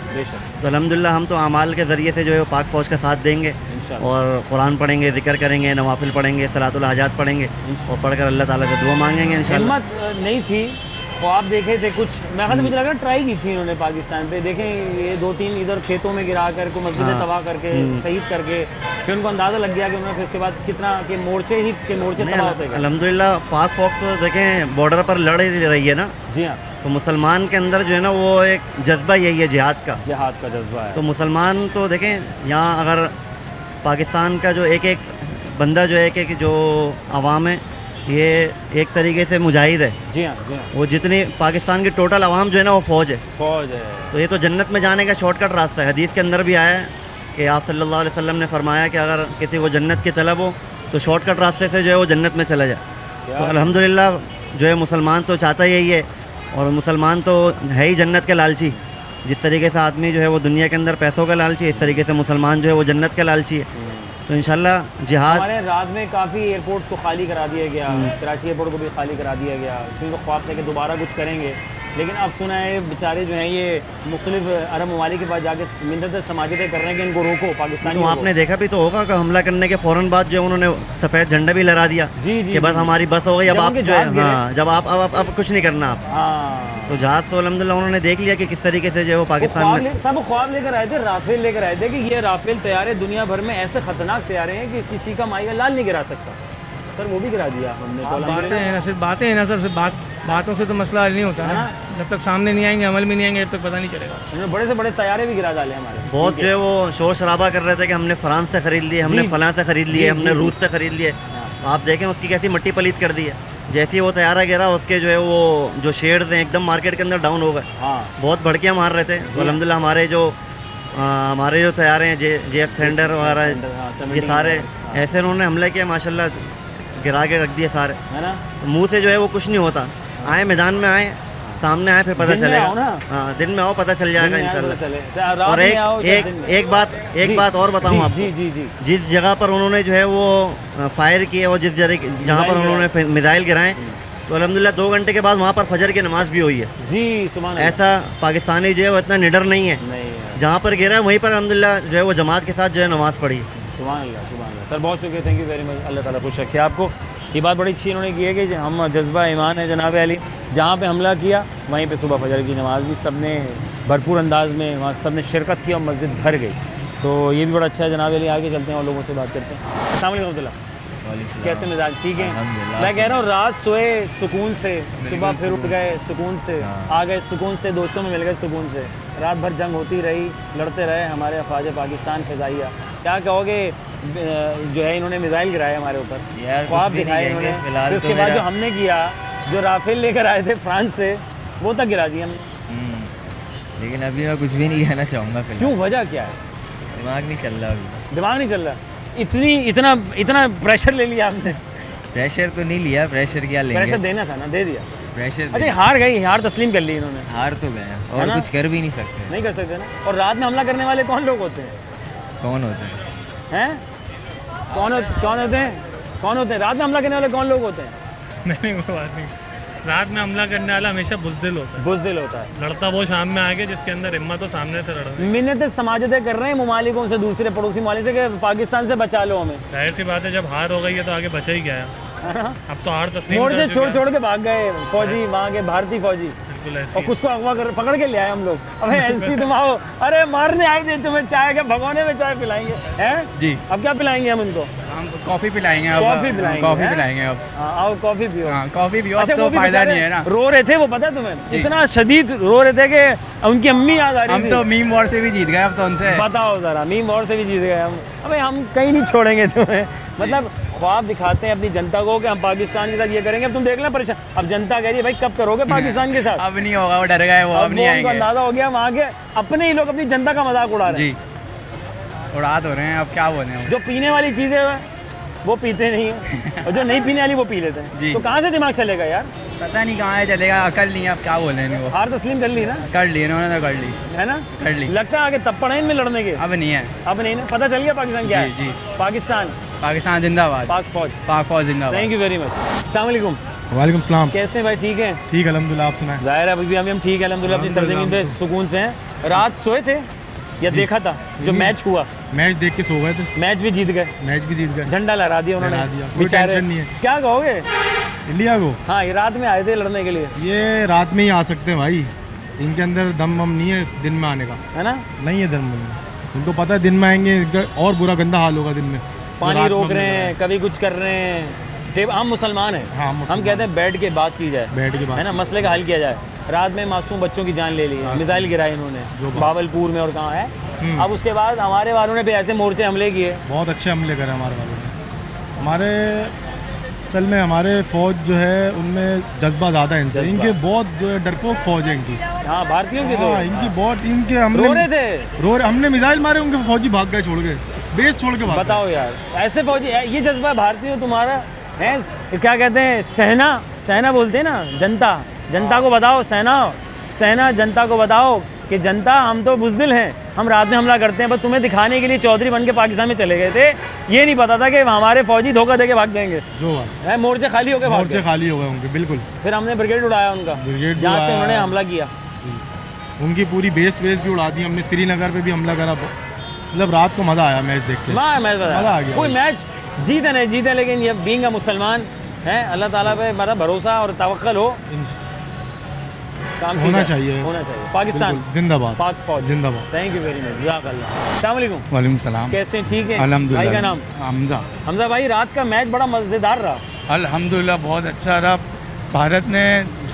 तो अल्हम्दुलिल्लाह हम तो आमाल के ज़रिए से जो है वो पाक फ़ौज का साथ देंगे और कुरान पढ़ेंगे, ज़िक्र करेंगे, नवाफिल पढ़ेंगे, सलातुल हाजात पढ़ेंगे और पढ़कर अल्लाह ताला से दुआ मांगेंगे इंशाअल्लाह। हिम्मत नहीं थी तो आप देखे थे कुछ, मैं ख्याल मुझे लग रहा ट्राई की थी इन्होंने पाकिस्तान पे। देखें ये 2-3 इधर खेतों में गिरा कर को मस्जिदें तबाह करके शहीद करके फिर उनको अंदाज़ा लग गया कि उन्होंने फिर इसके बाद कितना के मोर्चे तबाह होते गए। अल्हम्दुलिल्लाह पाक फ़ौज तो देखें बॉर्डर पर लड़ रही है ना। जी हाँ, तो मुसलमान के अंदर जो है ना वो एक जज्बा यही है जिहाद का जज्बा है। तो मुसलमान तो देखें यहाँ अगर पाकिस्तान का जो एक बंदा जो है कि जो आवाम है ये एक तरीके से मुजाहिद है। जी हाँ, जी हाँ। वो जितनी पाकिस्तान की टोटल आवाम जो है ना वो फ़ौज है। तो ये तो जन्नत में जाने का शॉर्टकट रास्ता है। हदीस के अंदर भी आया है कि आप सल्लल्लाहु अलैहि वसल्लम ने फरमाया कि अगर किसी को जन्नत की तलब हो तो शॉर्टकट रास्ते से जो है वो जन्नत में चला जाए। तो अल्हम्दुलिल्लाह जो है मुसलमान तो चाहता यही है और मुसलमान तो है ही जन्नत के लालची। जिस तरीके से आदमी जो है वो दुनिया के अंदर पैसों का लालची है, इस तरीके से मुसलमान जो है वो जन्नत के लालची है। तो इंशाल्लाह जिहाद हमारे रात में काफ़ी एयरपोर्ट्स को खाली करा दिया गया, कराची एयरपोर्ट को भी खाली करा दिया गया क्योंकि ख्वाब थे कि दोबारा कुछ करेंगे, लेकिन अब सुना है बेचारे जो हैं ये मुख्तलिफ अरब ममालिक के पास जाके मिन्नतें समाजतें कर रहे हैं कि इनको रोको पाकिस्तान। तो आपने देखा भी तो होगा कि हमला करने के फ़ौरन बाद जो उन्होंने सफ़ेद झंडा भी लहरा दिया कि बस हमारी बस हो गई, अब आप जो है हाँ जब आप अब कुछ नहीं करना आप। तो जहाज़ तो अल्हम्दुलिल्लाह उन्होंने देख लिया कि किस तरीके से जो है वो पाकिस्तान में सब ख्वाब लेकर आए थे, राफेल लेकर आए थे कि ये राफेल तैयारे दुनिया भर में ऐसे ख़तरनाक तैयारे हैं कि किसी का माई का लाल नहीं गिरा सकता। सर वो भी गिरा दिया हमने। तो बातें हैं ना, सिर्फ बातें हैं ना सर, सिर्फ बातों से तो मसला हल नहीं होता है ना। जब तक सामने नहीं आएंगे, अमल में नहीं आएंगे, जब तक पता नहीं चलेगा। उन्होंने बड़े से बड़े तैयारे भी गिरा डाले हमारे। बहुत जो है वो शोर शराबा कर रहे थे कि हमने फ्रांस से ख़रीद लिए, हमने फ़लाँ से ख़रीद लिए, हमने रूस से ख़रीद लिए। आप देखें उसकी कैसी मट्टी पलीत कर दी है। जैसे ही वो तैयारा गिरा उसके जो है वो जो शेयर्स हैं एकदम मार्केट के अंदर डाउन हो गए। बहुत भड़कियाँ मार रहे थे। तो अल्हम्दुलिल्लाह हमारे जो तैयारे हैं JF थंडर वगैरह ये सारे ऐसे उन्होंने हमला किया माशाल्लाह, गिरा के रख दिए सारे है ना। तो मुँह से जो है वो कुछ नहीं होता। आए मैदान में आए, सामने आए, फिर पता चलेगा। हाँ दिन में आओ, पता चल जाएगा इंशाल्लाह। और एक बात और बताऊँ आपको, जिस जगह पर उन्होंने जो है वो फायर किए और जिस जहाँ पर उन्होंने मिसाइल गिराएं तो अल्हम्दुलिल्लाह 2 घंटे के बाद वहाँ पर फजर की नमाज भी हुई है। जी सुभान अल्लाह। ऐसा पाकिस्तानी जो है वो इतना निडर नहीं है। जहाँ पर गिरा है वहीं पर अल्हम्दुलिल्लाह जो है वो जमात के साथ जो है नमाज़ पढ़ी। सुभान अल्लाह, सुभान अल्लाह। सर बहुत शुक्रिया, थैंक यू वेरी मच। अल्लाह ताला खुश रखे आपको। ये बात बड़ी अच्छी इन्होंने की है कि हम जज्बा ईमान है जनाब अली, जहाँ पे हमला किया वहीं पे सुबह फजर की नमाज़ भी सब ने भरपूर अंदाज में वहाँ सब ने शिरकत की और मस्जिद भर गई। तो ये भी बड़ा अच्छा है जनाब अली। आगे चलते हैं और लोगों से बात करते हैं। अस्सलाम वालेकुम रहमतुल्लाह। कैसे मिजाज? ठीक है। मैं कह रहा हूँ रात सोए सुकून से, सुबह फिर उठ गए सुकून से, आ गए सुकून से, दोस्तों में मिल गए सुकून से, रात भर जंग होती रही, लड़ते रहे हमारे अफवाज पाकिस्तान फ़िज़ाइया। क्या कहोगे जो है इन्होंने मिसाइल गिराए हमारे ऊपर, ख्वाब दिखाए इन्होंने, फिर उसके बाद जो हमने किया, जो राफेल लेकर आए थे फ्रांस से, वो तक गिरा दिया हमने। लेकिन अभी मैं कुछ भी नहीं कहना चाहूँगा। क्यों, वजह क्या है? दिमाग नहीं चल रहा अभी। दिमाग नहीं चल रहा? इतना प्रेशर ले लिया आपने? प्रेशर तो नहीं लिया, प्रेशर क्या लेंगे? प्रेशर देना था ना, दे दिया। प्रेशर अच्छा हार गई, हार तस्लीम कर ली इन्होंने। हार तो गए और कुछ कर भी नहीं सकते। नहीं कर सकते ना। और रात में हमला करने वाले कौन लोग होते हैं? कौन होते हैं? कौन होते हैं? रात में हमला करने वाले कौन लोग होते हैं? नहीं कोई बात नहीं। रात में हमला करने वाला हमेशा बुज़दिल होता है। लड़ता वो शाम में आके जिसके अंदर हिम्मत हो सामने से लड़ना। मिन्नतें समाजतें कर रहे हैं ममालिकों से, दूसरे पड़ोसी ममालिक से कि पाकिस्तान से बचा लो हमें। जाहिर सी बात है जब हार हो गई है तो आगे बचा ही क्या है। अब तो हार तस्लीम मोर्चे कर चुके छोड़ हैं। छोड़ के भाग गए फौजी, वहाँ के भारतीय फौजी, बिल्कुल ऐसे और कुछ को अगवा कर पकड़ के ले आए हम लोग। अबे एसपी तुम आओ, अरे मारने आए थे तुम्हें, चाय के भगोने में चाय पिलाएंगे हैं जी। अब क्या पिलाएंगे हम उनको? हम कॉफ़ी पिलाएंगे अब। कॉफी पिलाएंगे, कॉफ़ी हैं? पिलाएंगे अब। हाँ, आओ कॉफी पियो। हाँ, कॉफ़ी पियो, अब अच्छा, तो वो भी फायदा बेचारे नहीं है ना। रो रहे थे वो, पता है तुम्हें? जी। इतना शदीद रो रहे थे कि उनकी अम्मी याद आ रही हम थी। तो मीम वॉर से भी जीत गए अब तो उनसे। बताओ जरा, मीम वॉर से भी जीत गए हम। अबे हम कहीं नहीं छोड़ेंगे तुम्हें, मतलब ख्वाब दिखाते हैं अपनी जनता को कि हम पाकिस्तान के साथ ये करेंगे। अब तुम देख लेना परेशान, अब जनता कह रही है भाई कब करोगे पाकिस्तान के साथ? अब नहीं होगा, वो डर गए, वो अब नहीं उनको आएंगे अंदाजा हो गया, वहाँ के अपने ही लोग अपनी जनता का मजाक उड़ा रहे हैं। जी, उड़ा तो रहे हैं, अब क्या बोले। जो पीने वाली चीज़ें हैं वो पीते नहीं है, और जो नहीं पीने वाली वो पी लेते हैं। जी। तो कहाँ से दिमाग चलेगा यार? पता नहीं कहाँ है चलेगा, अकल नहीं है, अब क्या बोले इनको। हार तस्लीम कर ली ना? कर ली इन्होंने, तो कर ली, है ना? कर ली। लगता है आगे तप्पड़ है इनमें लड़ने के? अब नहीं है, अब नहीं ना, पता चल गया पाकिस्तान क्या है? जी। पाकिस्तान, पाकिस्तान जिंदाबाद, पाक फौज। पाक फौज जिंदाबाद। Thank you very much. अस्सलाम वालेकुम। वालेकुम सलाम। कैसे हैं भाई, ठीक हैं? ठीक अल्हम्दुलिल्लाह, आप सुनाएं? जाहिर है अभी हम ठीक है अल्हम्दुलिल्लाह, अपनी सरजमीन पे सुकून से हैं। रात सोए थे या देखा था जो मैच हुआ? मैच देख के सो गए थे। मैच भी जीत गए, मैच भी जीत गए, झंडा लहरा दिया उन्होंने, लहरा दिया, कोई बेचारे। टेंशन नहीं है। क्या कहोगे? इंडिया को हाँ, ये रात में आए थे लड़ने के लिए, ये रात में ही आ सकते हैं भाई, इनके अंदर दम वम नहीं है इस दिन में आने का, है ना? नहीं है दम वम। इनको पता है दिन में आएंगे इनका और बुरा गंदा हाल होगा दिन में। पानी रोक रहे हैं, कभी कुछ कर रहे हैं। हम मुसलमान हैं, हाँ, हम कहते हैं बैठ के बात की जाए, बैठ के बात है ना, मसले का हल किया जाए। रात में मासूम बच्चों की जान ले ली है, मिसाइल गिराई इन्होंने बावलपुर में, और कहाँ है। अब उसके बाद हमारे वालों ने भी ऐसे मोर्चे हमले किए, बहुत अच्छे हमले करे हमारे वालों ने। हमारे असल में हमारे फ़ौज जो है उनमें जज्बा ज़्यादा है इनसे, इनके बहुत जो है डरपोक फ़ौज है इनकी। हाँ, भारतीयों की तो हाँ, इनकी बहुत, इनके हमने रो रहे थे, हमने मिसाइल मारे, उनके फौजी भाग गए, छोड़ गए, बेस छोड़ के भाग गए। बताओ यार, ऐसे फौजी, ये जज्बा है भारतीय तुम्हारा है? क्या कहते हैं, सेना, सेना बोलते हैं ना, जनता, जनता को बताओ, सेना जनता को बताओ कि जनता हम तो बुज़दिल हैं, हम रात में हमला करते हैं, बस तुम्हें दिखाने के लिए चौधरी बन के पाकिस्तान में चले गए थे। ये नहीं पता था कि हमारे फौजी धोखा दे के भाग जाएंगे, जो है मोर्चे खाली हो गए, मोर्चे खाली हो गए उनके, बिल्कुल। फिर हमने ब्रिगेड उड़ाया उनका, जहाँ से उन्होंने हमला किया, उनकी पूरी बेस भी उड़ा दी हमने, श्रीनगर पे भी हमला करा। मतलब रात को मज़ा आया मैच देख के, मज़ा आ गया। कोई मैच जीते नहीं जीते, लेकिन ये बीइंग अ मुसलमान है, अल्लाह ताला पे हमारा भरोसा और तवक्कल हो, काम होना चाहिए, पाकिस्तान जिंदाबाद, पाक फौज जिंदाबाद। थैंक यू वेरी मच, जज़ाकल्लाह। अस्सलाम वालेकुम। वालेकुम सलाम। कैसे हैं, ठीक है? अल्हम्दुलिल्लाह। भाई का नाम? हमजा। हमजा भाई, रात का मैच बड़ा मज़ेदार रहा। अल्हम्दुलिल्लाह बहुत अच्छा रहा। भारत ने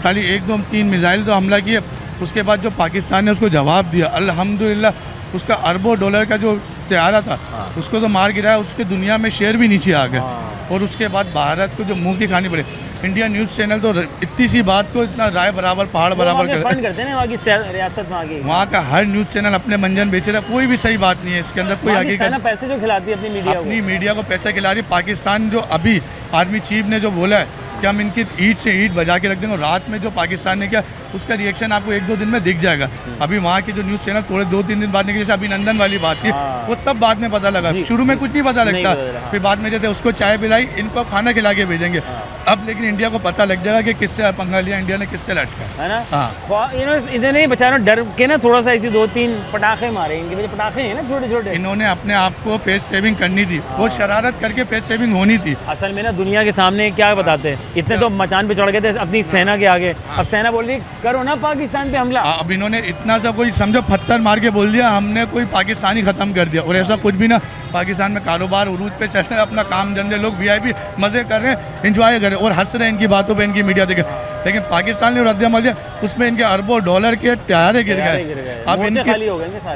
खाली 1 2 3 मिसाइल तो हमला किए, उसके बाद जो पाकिस्तान ने उसको जवाब दिया, अल्हम्दुलिल्लाह उसका अरबों डॉलर का जो तैयारा था उसको तो मार गिराया, उसके दुनिया में शेयर भी नीचे आ गए। और उसके बाद भारत को जो मुंह की खानी पड़े, इंडिया न्यूज़ चैनल तो इतनी सी बात को इतना राय बराबर पहाड़ बराबर फंड करते हैं वहाँ की रियासत में, वहाँ का हर न्यूज़ चैनल अपने मंजन बेच रहा है, कोई भी सही बात नहीं है इसके अंदर, कोई हकीकत। पैसे जो खिलाती है अपनी मीडिया को पैसा खिला रही। पाकिस्तान जो अभी आर्मी चीफ ने जो बोला है कि हम इनकी ईंट से ईंट बजा के रख देंगे, और रात में जो पाकिस्तान ने किया उसका रिएक्शन आपको 1 2 दिन में दिख जाएगा। अभी वहाँ के जो न्यूज़ चैनल थोड़े 2 3 दिन बाद निकले, जैसे अभिनंदन वाली बात थी, वो सब बाद में पता लगा, शुरू में कुछ नहीं पता लगता, फिर बाद में जैसे उसको चाय पिलाई, इनको खाना खिला के भेजेंगे। अब लेकिन इंडिया को पता लग जाएगा कि किससे पंगा लिया, इंडिया ने किससे लटका, है ना? हाँ, इन्होंने बेचारों डर के ना थोड़ा सा ऐसी 2 3 पटाखे मारे, इनके वजह पटाखे हैं ना छोटे छोटे। इन्होंने अपने आप को फेस सेविंग करनी थी, वो शरारत करके फेस सेविंग होनी थी। असल में ना दुनिया के सामने क्या बताते हैं, इतने तो मचान पे चढ़ गए थे अपनी सेना के आगे, अब सेना बोल रही करो ना पाकिस्तान पे हमला। अब इन्होंने इतना सा कोई समझो पत्थर मार के बोल दिया हमने कोई पाकिस्तानी ख़त्म कर दिया, और ऐसा कुछ भी ना। पाकिस्तान में कारोबार उरूज पे चल रहे हैं, अपना काम धंधे, लोग वीआईपी मज़े कर रहे हैं, एंजॉय कर रहे हैं और हंस रहे हैं इनकी बातों पे, इनकी मीडिया देखे। लेकिन पाकिस्तान ने रद्द-ए-अमल दिया, उसमें इनके अरबों डॉलर के टयारे गिर गए। अब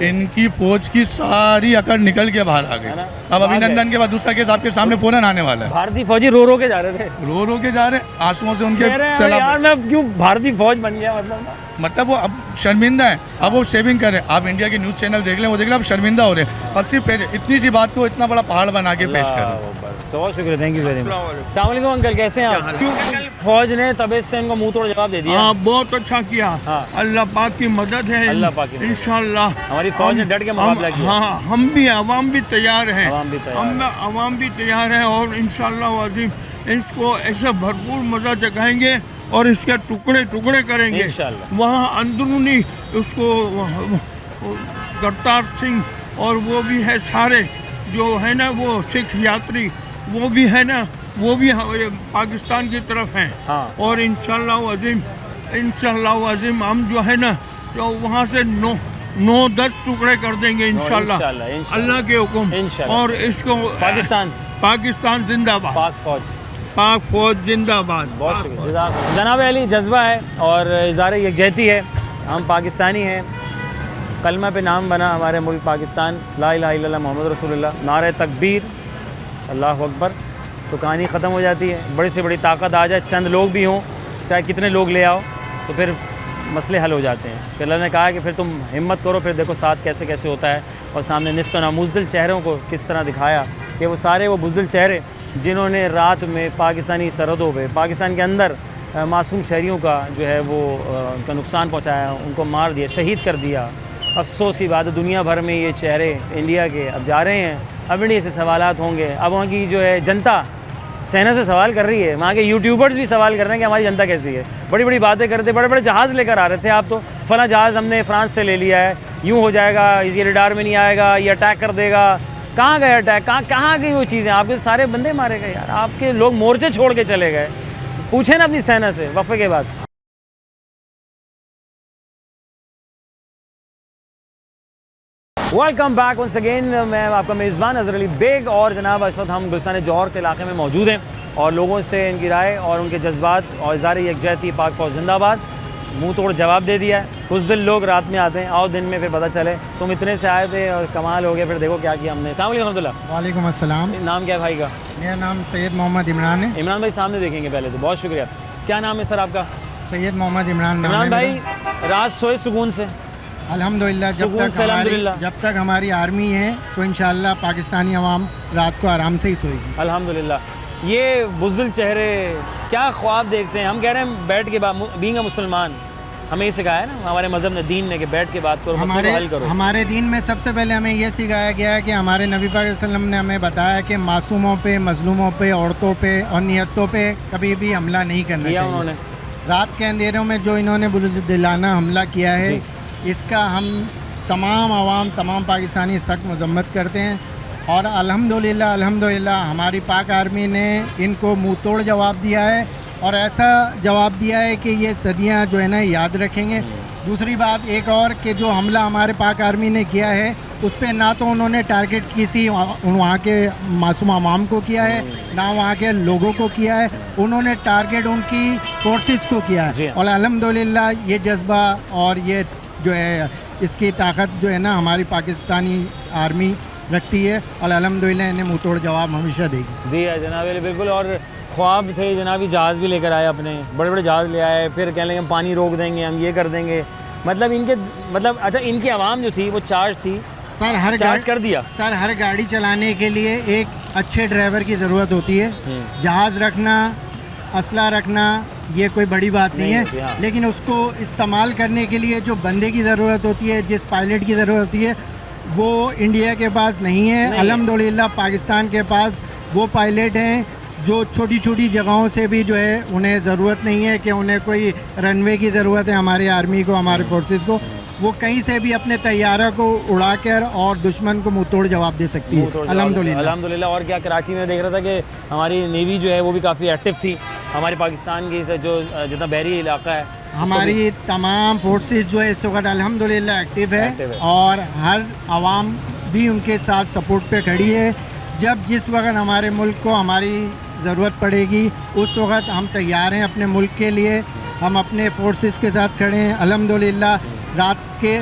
इनकी फौज की सारी अकड़ निकल के बाहर आ गई। अब अभिनंदन के बाद दूसरा केस आपके सामने फौरन आने वाला है। भारतीय फौजी रो रो के जा रहे थे, रो के जा रहे, आंसुओं से उनके यार मैं क्यों भारतीय फौज बन गया, मतलब वो अब शर्मिंदा है, अब वो सेविंग कर रहे हैं। आप इंडिया के न्यूज़ चैनल देख लें, वो देख लें, अब शर्मिंदा हो रहे हैं। अब सिर्फ इतनी सी बात को इतना बड़ा पहाड़ बना के पेश करें। तो बहुत शुक्रिया, थैंक यू वेरी मच। अस्सलाम वालेकुम अंकल, कैसे हैं आप? फौज ने तबीयत से इनको मुंह तोड़ जवाब दे दिया। हाँ, बहुत अच्छा किया। अल्लाह पाक की मदद है, अल्लाह पाक की इंशाल्लाह हमारी फौज ने डट के मुकाबला किया। हाँ, हम भी अवाम भी तैयार है, अवाम भी तैयार है, और इंशाल्लाह अजीम इसको ऐसे भरपूर मज़ा जगाएंगे और इसके टुकड़े टुकड़े करेंगे। वहाँ अंदरूनी उसको करतार सिंह और वो भी है सारे जो है ना, वो सिख यात्री वो भी है ना, वो भी पाकिस्तान की तरफ हैं। हाँ। और इंशाल्लाह अज़ीम हम जो है ना जो वहाँ से 9-10 टुकड़े कर देंगे इंशाल्लाह अल्लाह के हुक्म। और इसको पाकिस्तान जिंदाबाद, पाक फौज जिंदाबाद। बहुत शुक्रिया जनाब अली। जज्बा है और इज़हार यकजहती है, हम पाकिस्तानी हैं, कलमा पे नाम बना हमारे मुल्क पाकिस्तान, ला इलाहा इल्लल्लाह मोहम्मद रसूलुल्लाह, नारे तकबीर, अल्लाह अकबर, तो कहानी ख़त्म हो जाती है। बड़ी से बड़ी ताकत आ जाए, चंद लोग भी हों, चाहे कितने लोग ले आओ, तो फिर मसले हल हो जाते हैं। फिर अल्लाह ने कहा कि फिर तुम हिम्मत करो, फिर देखो साथ कैसे कैसे होता है। और सामने निस्त नामुज़दिल चेहरों को किस तरह दिखाया कि वो सारे वो बुज़दिल चेहरे जिन्होंने रात में पाकिस्तानी सरहदों पे, पाकिस्तान के अंदर मासूम शहरियों का जो है वो उनका नुकसान पहुँचाया, उनको मार दिया, शहीद कर दिया। अफसोस की बात है, दुनिया भर में ये चेहरे इंडिया के अब जा रहे हैं। अब इंडिया से सवालात होंगे, अब वहाँ की जो है जनता सेना से सवाल कर रही है, वहाँ के यूट्यूबर्स भी सवाल कर रहे हैं कि हमारी जनता कैसी है। बड़ी बड़ी बातें करते, बड़े बड़े जहाज़ लेकर आ रहे थे आप, तो फला जहाज़ हमने फ्रांस से ले लिया है, यूँ हो जाएगा, ये रडार में नहीं आएगा, ये अटैक कर देगा। कहाँ गए अटैक, कहाँ गई वो चीज़ें? आपके सारे बंदे मारे गए यार, आपके लोग मोर्चे छोड़ के चले गए। पूछे ना अपनी सेना से वफ़े के बाद। वेलकम बैक वंस अगेन, मैं आपका मेज़बान अज़हर अली बेग। और जनाब इस वक्त हम गुलस्तान जौहर के इलाके में मौजूद हैं और लोगों से इनकी राय और उनके जज्बात और इज़हार यकजहती, पाक फौज जिंदाबाद, मुंह तोड़ जवाब दे दिया है। कुछ दिन लोग रात में आते हैं, आओ दिन में फिर पता चले तुम इतने से आए थे और कमाल हो गया, फिर देखो क्या किया हमने। अस्सलाम वालेकुम रहमतुल्लाह। वालेकुम अस्सलाम। नाम क्या है भाई का? मेरा नाम सैयद मोहम्मद इमरान है। इमरान भाई सामने देखेंगे पहले तो, बहुत शुक्रिया। क्या नाम है सर आपका? सैयद मोहम्मद इमरान। इमरान भाई रात सोए सुकून से? अल्हम्दुलिल्लाह, जब तक हमारी आर्मी है तो इंशाअल्लाह पाकिस्तानी अवाम रात को आराम से ही सोएगी। अल्हम्दुलिल्लाह। ये बुज़दिल चेहरे क्या ख्वाब देखते हैं? हम कह रहे हैं बैठ के बाद, बीइंग अ मुसलमान, हमें ये सिखाया ना हमारे मज़हब ने, दीन ने, कि बैठ के बात करो, मसले को हल करो। हमारे दीन में सबसे पहले हमें ये सिखाया गया है कि हमारे नबी पाक सल्लल्लाहु अलैहि वसल्लम ने हमें बताया कि मासूमों पे, मजलूमों पे, औरतों पे और नियतों पे कभी भी हमला नहीं करना चाहिए। उन्होंने रात के अंधेरों में जो इन्होंने बुज़दिलाना हमला किया है, इसका हम तमाम आवाम, तमाम पाकिस्तानी सख्त मजम्मत करते हैं। और अल्हम्दुलिल्लाह हमारी पाक आर्मी ने इनको मुँह तोड़ जवाब दिया है और ऐसा जवाब दिया है कि ये सदियां जो है ना याद रखेंगे। दूसरी बात एक और कि जो हमला हमारे पाक आर्मी ने किया है उस पर ना तो उन्होंने टारगेट किसी वहाँ के मासूम आवाम को किया है, ना वहाँ के लोगों को किया है, उन्होंने टारगेट उनकी फोर्सेस को किया है। और अल्हम्दुलिल्लाह ये जज्बा और ये जो है इसकी ताकत जो है ना हमारी पाकिस्तानी आर्मी रखती है और अल्हम्दुलिल्लाह इन्हें मुँह तोड़ जवाब हमेशा देगी। दिया जनाब बिल्कुल। और ख्वाब थे जनाबी, जहाज़ भी लेकर आए, अपने बड़े बड़े जहाज़ ले आए, फिर कह लेंगे हम पानी रोक देंगे, हम ये कर देंगे। मतलब इनके अच्छा इनकी आवाम जो थी वो चार्ज थी सर, हर चार्ज कर दिया सर। हर गाड़ी चलाने के लिए एक अच्छे ड्राइवर की ज़रूरत होती है। जहाज़ रखना, असला रखना ये कोई बड़ी बात नहीं है, हाँ। लेकिन उसको इस्तेमाल करने के लिए जो बंदे की ज़रूरत होती है, जिस पायलट की ज़रूरत होती है, वो इंडिया के पास नहीं है। अल्हम्दुलिल्लाह पाकिस्तान के पास वो पायलट हैं जो छोटी छोटी जगहों से भी जो है उन्हें ज़रूरत नहीं है कि उन्हें कोई रनवे की ज़रूरत है हमारी आर्मी को, हमारे फोर्सेस को। वो कहीं से भी अपने तैयारा को उड़ाकर और दुश्मन को मुँह तोड़ जवाब दे सकती है। अल्हम्दुलिल्लाह। और क्या कराची में देख रहा था कि हमारी नेवी जो है वो भी काफ़ी एक्टिव थी, हमारे पाकिस्तान की जो जितना बहरी इलाका है, हमारी तमाम फोर्सेस जो है इस वक्त अल्हम्दुलिल्लाह एक्टिव है और हर आवाम भी उनके साथ सपोर्ट पे खड़ी है। जब जिस वक्त हमारे मुल्क को हमारी ज़रूरत पड़ेगी उस वक्त हम तैयार हैं अपने मुल्क के लिए। हम अपने फोर्सेस के साथ खड़े हैं। अल्हम्दुलिल्लाह रात के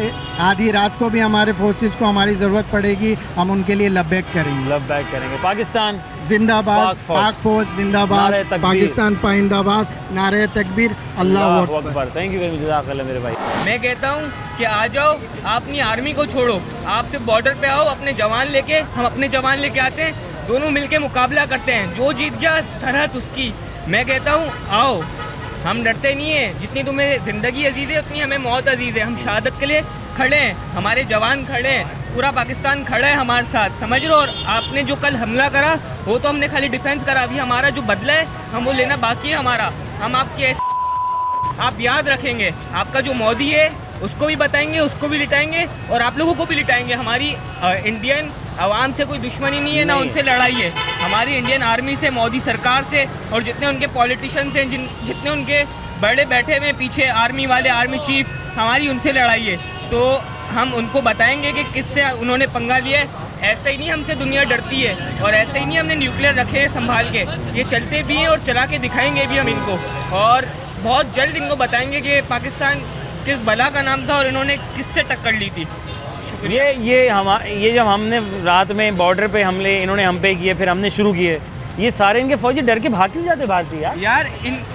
आधी रात को भी हमारे फोर्सेस को हमारी ज़रूरत पड़ेगी, हम उनके लिए लबैक करेंगे। पाकिस्तान जिंदाबाद, पाक फौज जिंदाबाद, पाकिस्तान पाइंदाबाद, नारे तकबीर, अल्लाह अकबर। थैंक यू जज़ाकल्लाह मेरे भाई। मैं कहता हूँ कि आ जाओ, अपनी आर्मी को छोड़ो, आप सिर्फ बॉर्डर पे आओ, अपने जवान लेके, हम अपने जवान लेके आते हैं, दोनों मिलके मुकाबला करते हैं, जो जीत गया सरहद उसकी। मैं कहता हूँ आओ, हम डरते नहीं हैं। जितनी तुम्हें ज़िंदगी अजीज़ है उतनी हमें मौत अजीज़ है। हम शहादत के लिए खड़े हैं, हमारे जवान खड़े हैं, पूरा पाकिस्तान खड़ा है हमारे साथ, समझ लो। और आपने जो कल हमला करा वो तो हमने खाली डिफेंस करा, अभी हमारा जो बदला है हम वो लेना बाकी है हमारा। हम आपके आप याद रखेंगे, आपका जो मोदी है उसको भी बताएंगे, उसको भी लिटाएंगे और आप लोगों को भी लिटाएंगे। हमारी इंडियन आवाम से कोई दुश्मनी नहीं है, ना उनसे लड़ाई है। हमारी इंडियन आर्मी से, मोदी सरकार से और जितने उनके पॉलिटिशियंस हैं, जितने उनके बड़े बैठे हुए पीछे आर्मी वाले, आर्मी चीफ, हमारी उनसे लड़ाई है। तो हम उनको बताएंगे कि किससे उन्होंने पंगा लिया है। ऐसे ही नहीं हमसे दुनिया डरती है और ऐसे ही नहीं हमने न्यूक्लियर रखे हैं संभाल के। ये चलते भी हैं और चला के दिखाएंगे भी हम इनको, और बहुत जल्द इनको बताएंगे कि पाकिस्तान किस बला का नाम था और इन्होंने किससे टक्कर ली थी। शुक्रिया। ये जब हमने रात में बॉर्डर पे हमले इन्होंने हम पे किए, फिर हमने शुरू किए, ये सारे इनके फौजी डर के भाग क्यों जाते भारतीय यार?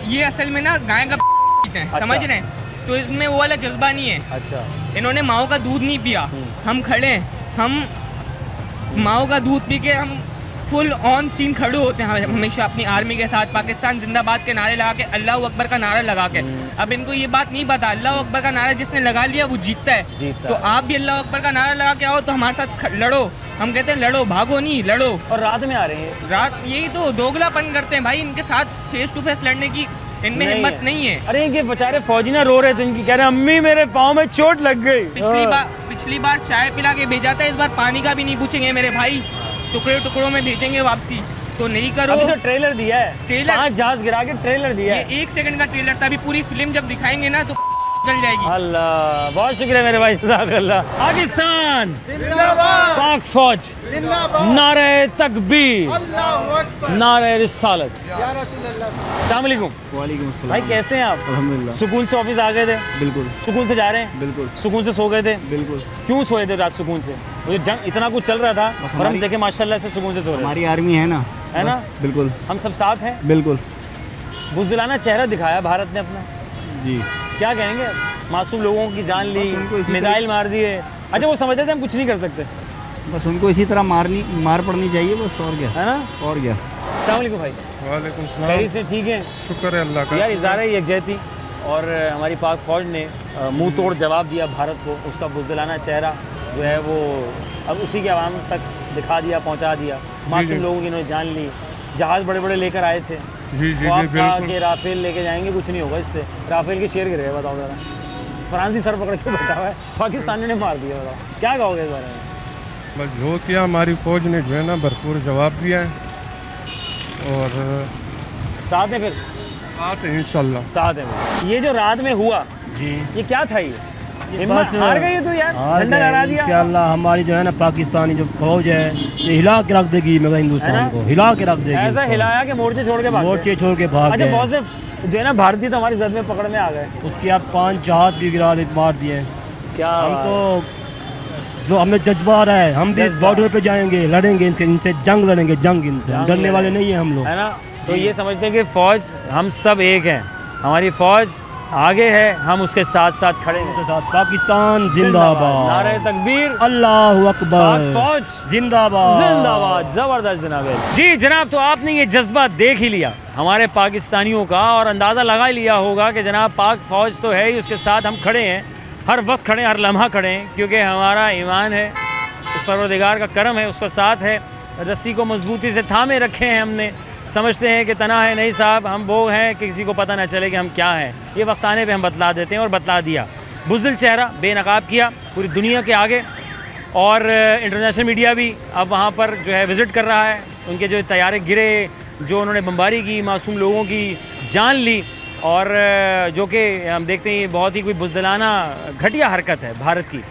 ये असल में ना गाय का हैं, समझ रहे हैं? तो इसमें वो वाला जज्बा नहीं है। अच्छा, इन्होंने माओ का दूध नहीं पिया। हम खड़े हैं, हम माओ का दूध पी के हम फुल ऑन सीन खड़े होते हैं हमेशा अपनी आर्मी के साथ, पाकिस्तान जिंदाबाद के नारे लगा के, अल्लाह अकबर का नारा लगा के। अब इनको ये बात नहीं पता, अल्लाह अकबर का नारा जिसने लगा लिया वो जीतता है। तो आप भी अल्लाह अकबर का नारा लगा के आओ तो हमारे साथ लड़ो। हम कहते हैं लड़ो, भागो नहीं, लड़ो। और रात में आ रहे हैं, रात यही तो दोगलापन करते हैं भाई। इनके साथ फेस टू फेस लड़ने की इनमें हिम्मत नहीं है। अरे इनके बेचारे फौजी ना रो रहे थे, इनकी कह रहे अम्मी मेरे पाँव में चोट लग गई। पिछली बार चाय पिला के भेजा था, इस बार पानी का भी नहीं पूछेंगे मेरे भाई, टुकड़े टुकड़ों में भेजेंगे वापसी। तो नहीं करो। अभी तो ट्रेलर दिया है, ट्रेलर 5 जहाज गिरा के ट्रेलर दिया है। ये 1 सेकंड का ट्रेलर था, अभी पूरी फिल्म जब दिखाएंगे ना तो चल जाएगी। अल्लाह, बहुत शुक्रिया मेरे भाई, जज़ाकल्लाह। पाकिस्तान जिंदाबाद, पाक फौज जिंदाबाद, नारे तकबीर, नारे रिसालत। अस्सलाम वालेकुम। वालेकुम अस्सलाम। भाई कैसे हैं आप? अल्हम्दुलिल्लाह। सुकून से ऑफिस आ गए थे? बिल्कुल। सुकून से जा रहे हैं? बिल्कुल। सुकून से सो गए थे? बिल्कुल। क्यों सोए थे रात सुकून से? मुझे जंग इतना कुछ चल रहा था और हम देखे माशाल्लाह से सुकून से सो रहे। हमारी आर्मी है ना, है ना? बिल्कुल। हम सब साथ हैं। बिल्कुल। बुज़दिलाना चेहरा दिखाया भारत ने अपना। जी। क्या कहेंगे? मासूम लोगों की जान ली, मिसाइल मार दिए। अच्छा, वो समझते थे हम कुछ नहीं कर सकते। बस उनको इसी तरह मार पड़नी चाहिए बस, और क्या है ना? और क्या। अस्सलाम वालेकुम भाई। वालेकुम सलाम। खैरियत से ठीक हैं? शुक्र है अल्लाह का। यार इज़हार यकजहती और हमारी पाक फौज ने मुंह तोड़ जवाब दिया भारत को। उसका बुज़दिलाना चेहरा जो है वो अब उसी के आवाम तक दिखा दिया, पहुंचा दिया। मासूम लोगों की इन्होंने जान ली। जहाज़ बड़े बड़े लेकर आए थे। जी जी तो जी बिल्कुल। कि राफेल लेके जाएंगे, कुछ नहीं होगा इससे। राफेल के शेर गिरे, बताओ ज़रा। फ्रांस भी सर पकड़ के बैठा हुआ है, पाकिस्तान ने मार दिया। बताओ क्या कहोगे इस बारे में? बस जो किया हमारी फ़ौज ने जो है ना भरपूर जवाब दिया है और साथ में फिर साथ है इंशाल्लाह। साथ है। ये जो रात में हुआ जी, ये क्या था? ये हिम्मत हार गई तो यार, झंडा लहरा दिया। इंशाल्लाह हमारी जो है ना पाकिस्तानी जो फौज है ये हिला के रख देगी, मगर हिंदुस्तान को हिला के रख देगी। ऐसा हिलाया कि मोर्चे छोड़ के भाग मोर्चे छोड़ के भाग गए। बहुत से जो है ना भारतीय तो हमारी जद में पकड़ में आ गए। उसके बाद 5 जहाज भी गिरा दे, मार दिए। क्या हम तो जो हमें जज्बा आ रहा है, हम भी बॉर्डर पे जाएंगे, लड़ेंगे इनसे जंग लड़ेंगे, जंग इनसे डरने वाले नहीं है हम लोग, है ना? तो ये समझते हैं कि फ़ौज हम सब एक हैं, हमारी फ़ौज आगे है, हम उसके साथ साथ खड़े हैं। साथ पाकिस्तान जिंदाबाद, नारे तकबीर, अल्लाह अकबर, फौज जिंदाबाद जिंदाबाद। ज़बरदस्त जनाब। जी जनाब, तो आपने ये जज्बा देख ही लिया हमारे पाकिस्तानियों का और अंदाज़ा लगा ही लिया होगा कि जनाब पाक फ़ौज तो है ही, उसके साथ हम खड़े हैं, हर वक्त खड़े हैं, हर लम्हा खड़े हैं, क्योंकि हमारा ईमान है, उस परवरदिगार का करम है, उसका साथ है। रस्सी को मजबूती से थामे रखे हैं हमने। समझते हैं कि तना है, नहीं साहब हम वो हैं कि किसी को पता ना चले कि हम क्या हैं। ये वक्त आने पे हम बतला देते हैं और बतला दिया। बुज़दिल चेहरा बेनकाब किया पूरी दुनिया के आगे, और इंटरनेशनल मीडिया भी अब वहाँ पर जो है विज़िट कर रहा है। उनके जो तैयारे गिरे, जो उन्होंने बमबारी की, मासूम लोगों की जान ली, और जो कि हम देखते हैं ये बहुत ही कोई बुज़दिलाना घटिया हरकत है भारत की।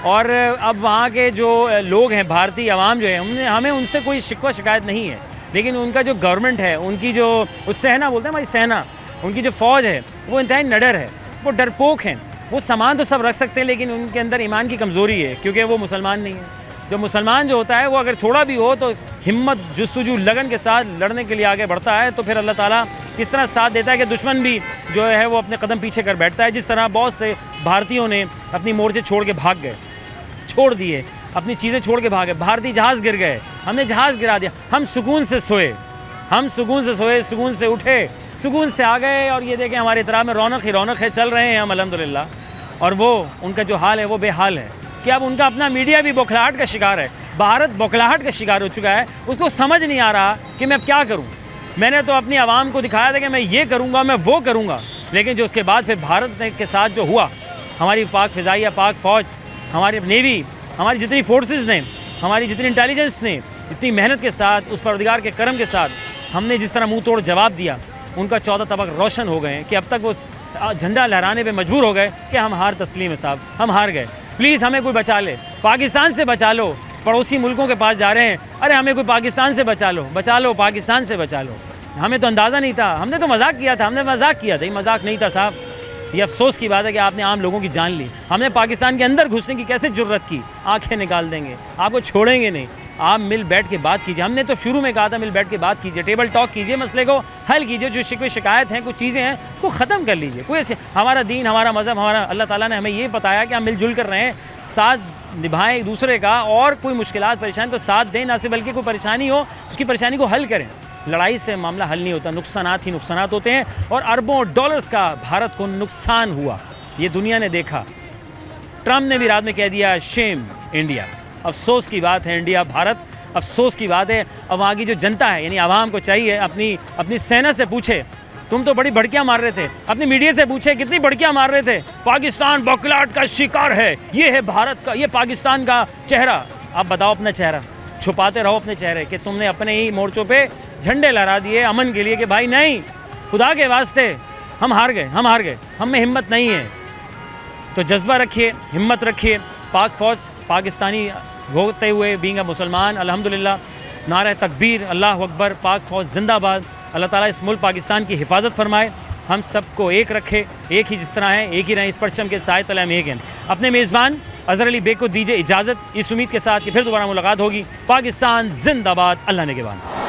और अब वहाँ के जो लोग हैं, भारतीय अवाम जो है, हमें उनसे कोई शिकवा शिकायत नहीं है, लेकिन उनका जो गवर्नमेंट है, उनकी जो उस सेना बोलते हैं हमारी सेना, उनकी जो फ़ौज है वो इंतहाई नडर है, वो डरपोक हैं। वो सामान तो सब रख सकते हैं, लेकिन उनके अंदर ईमान की कमज़ोरी है, क्योंकि वो मुसलमान नहीं है। जो मुसलमान जो होता है वो अगर थोड़ा भी हो तो हिम्मत, जुस्तजू, लगन के साथ लड़ने के लिए आगे बढ़ता है। तो फिर अल्लाह ताला किस तरह साथ देता है कि दुश्मन भी जो है वो अपने कदम पीछे कर बैठता है। जिस तरह बहुत से भारतीयों ने अपनी मोर्चे छोड़ के भाग गए, छोड़ दिए, अपनी चीज़ें छोड़ के भागे। भारतीय जहाज़ गिर गए, हमने जहाज़ गिरा दिया। हम सुकून से सोए, हम सुकून से सोए, सुकून से उठे, सुकून से आ गए, और ये देखें हमारे इतराम में रौनक ही रौनक है, चल रहे हैं हम अल्हम्दुलिल्लाह। और वो उनका जो हाल है वो बेहाल है कि अब उनका अपना मीडिया भी बौखलाहट का शिकार है। भारत बौखलाहट का शिकार हो चुका है, उसको समझ नहीं आ रहा कि मैं अब क्या करूँ। मैंने तो अपनी आवाम को दिखाया था कि मैं ये करूँगा, मैं वो करूँगा, लेकिन जो उसके बाद फिर भारत के साथ जो हुआ हमारी पाक फ़िज़ाइया, पाक फ़ौज, हमारी नेवी, हमारी जितनी फोर्सेस ने, हमारी जितनी इंटेलिजेंस ने इतनी मेहनत के साथ, उस परवरदिगार के करम के साथ हमने जिस तरह मुंह तोड़ जवाब दिया, उनका 14 तबक रोशन हो गए हैं कि अब तक वो झंडा लहराने पे मजबूर हो गए कि हम हार तस्लीम है साहब, हम हार गए, प्लीज़ हमें कोई बचा ले, पाकिस्तान से बचा लो, पड़ोसी मुल्कों के पास जा रहे हैं, अरे हमें कोई पाकिस्तान से बचा लो, पाकिस्तान से बचा लो। हमें तो अंदाज़ा नहीं था, हमने तो मजाक किया था, हमने मजाक किया था, ये मजाक नहीं था साहब। ये अफसोस की बात है कि आपने आम लोगों की जान ली। हमने पाकिस्तान के अंदर घुसने की कैसे जुर्रत की, आंखें निकाल देंगे, आपको छोड़ेंगे नहीं, आप मिल बैठ के बात कीजिए। हमने तो शुरू में कहा था मिल बैठ के बात कीजिए, टेबल टॉक कीजिए, मसले को हल कीजिए, जो शिकवे शिकायत हैं, कुछ चीज़ें हैं वो ख़त्म कर लीजिए। कोई ऐसे हमारा दीन, हमारा मज़हब, हमारा अल्लाह ताला ने हमें ये बताया कि हम मिलजुल कर रहे हैं, साथ निभाएं एक दूसरे का, और कोई मुश्किलात परेशानी तो साथ दें, ना सिर्फ बल्कि कोई परेशानी हो उसकी परेशानी को हल करें। लड़ाई से मामला हल नहीं होता, नुकसानात ही नुकसानात होते हैं, और अरबों डॉलर्स का भारत को नुकसान हुआ, ये दुनिया ने देखा। ट्रम्प ने भी रात में कह दिया शेम इंडिया, अफसोस की बात है इंडिया भारत, अफसोस की बात है। अब वहाँ की जो जनता है यानी आवाम को चाहिए अपनी सेना से पूछे, तुम तो बड़ी भड़कियाँ मार रहे थे, अपनी मीडिया से पूछे कितनी भड़कियाँ मार रहे थे, पाकिस्तान बौखलाहट का शिकार है, ये है भारत का, ये पाकिस्तान का चेहरा। आप बताओ अपना चेहरा, छुपाते रहो अपने चेहरे कि तुमने अपने ही मोर्चों पे झंडे लहरा दिए अमन के लिए कि भाई नहीं, खुदा के वास्ते हम हार गए, हम में हिम्मत नहीं है। तो जज्बा रखिए, हिम्मत रखिए, पाक फ़ौज पाकिस्तानी होते हुए बीइंग अ मुसलमान, अल्हम्दुलिल्लाह, नारे तकबीर, अल्लाह अकबर, पाक फ़ौज जिंदाबाद। अल्लाह ताला इस मुल्क पाकिस्तान की हिफाजत फरमाए, हम सबको एक रखे, एक ही जिस तरह है एक ही रहें, इस परचम के साए तले हम एक हैं। अपने मेज़बान अज़हर अली बेग को दीजिए इजाज़त, इस उम्मीद के साथ कि फिर दोबारा मुलाकात होगी। पाकिस्तान जिंदाबाद, अल्लाह ने के बाद।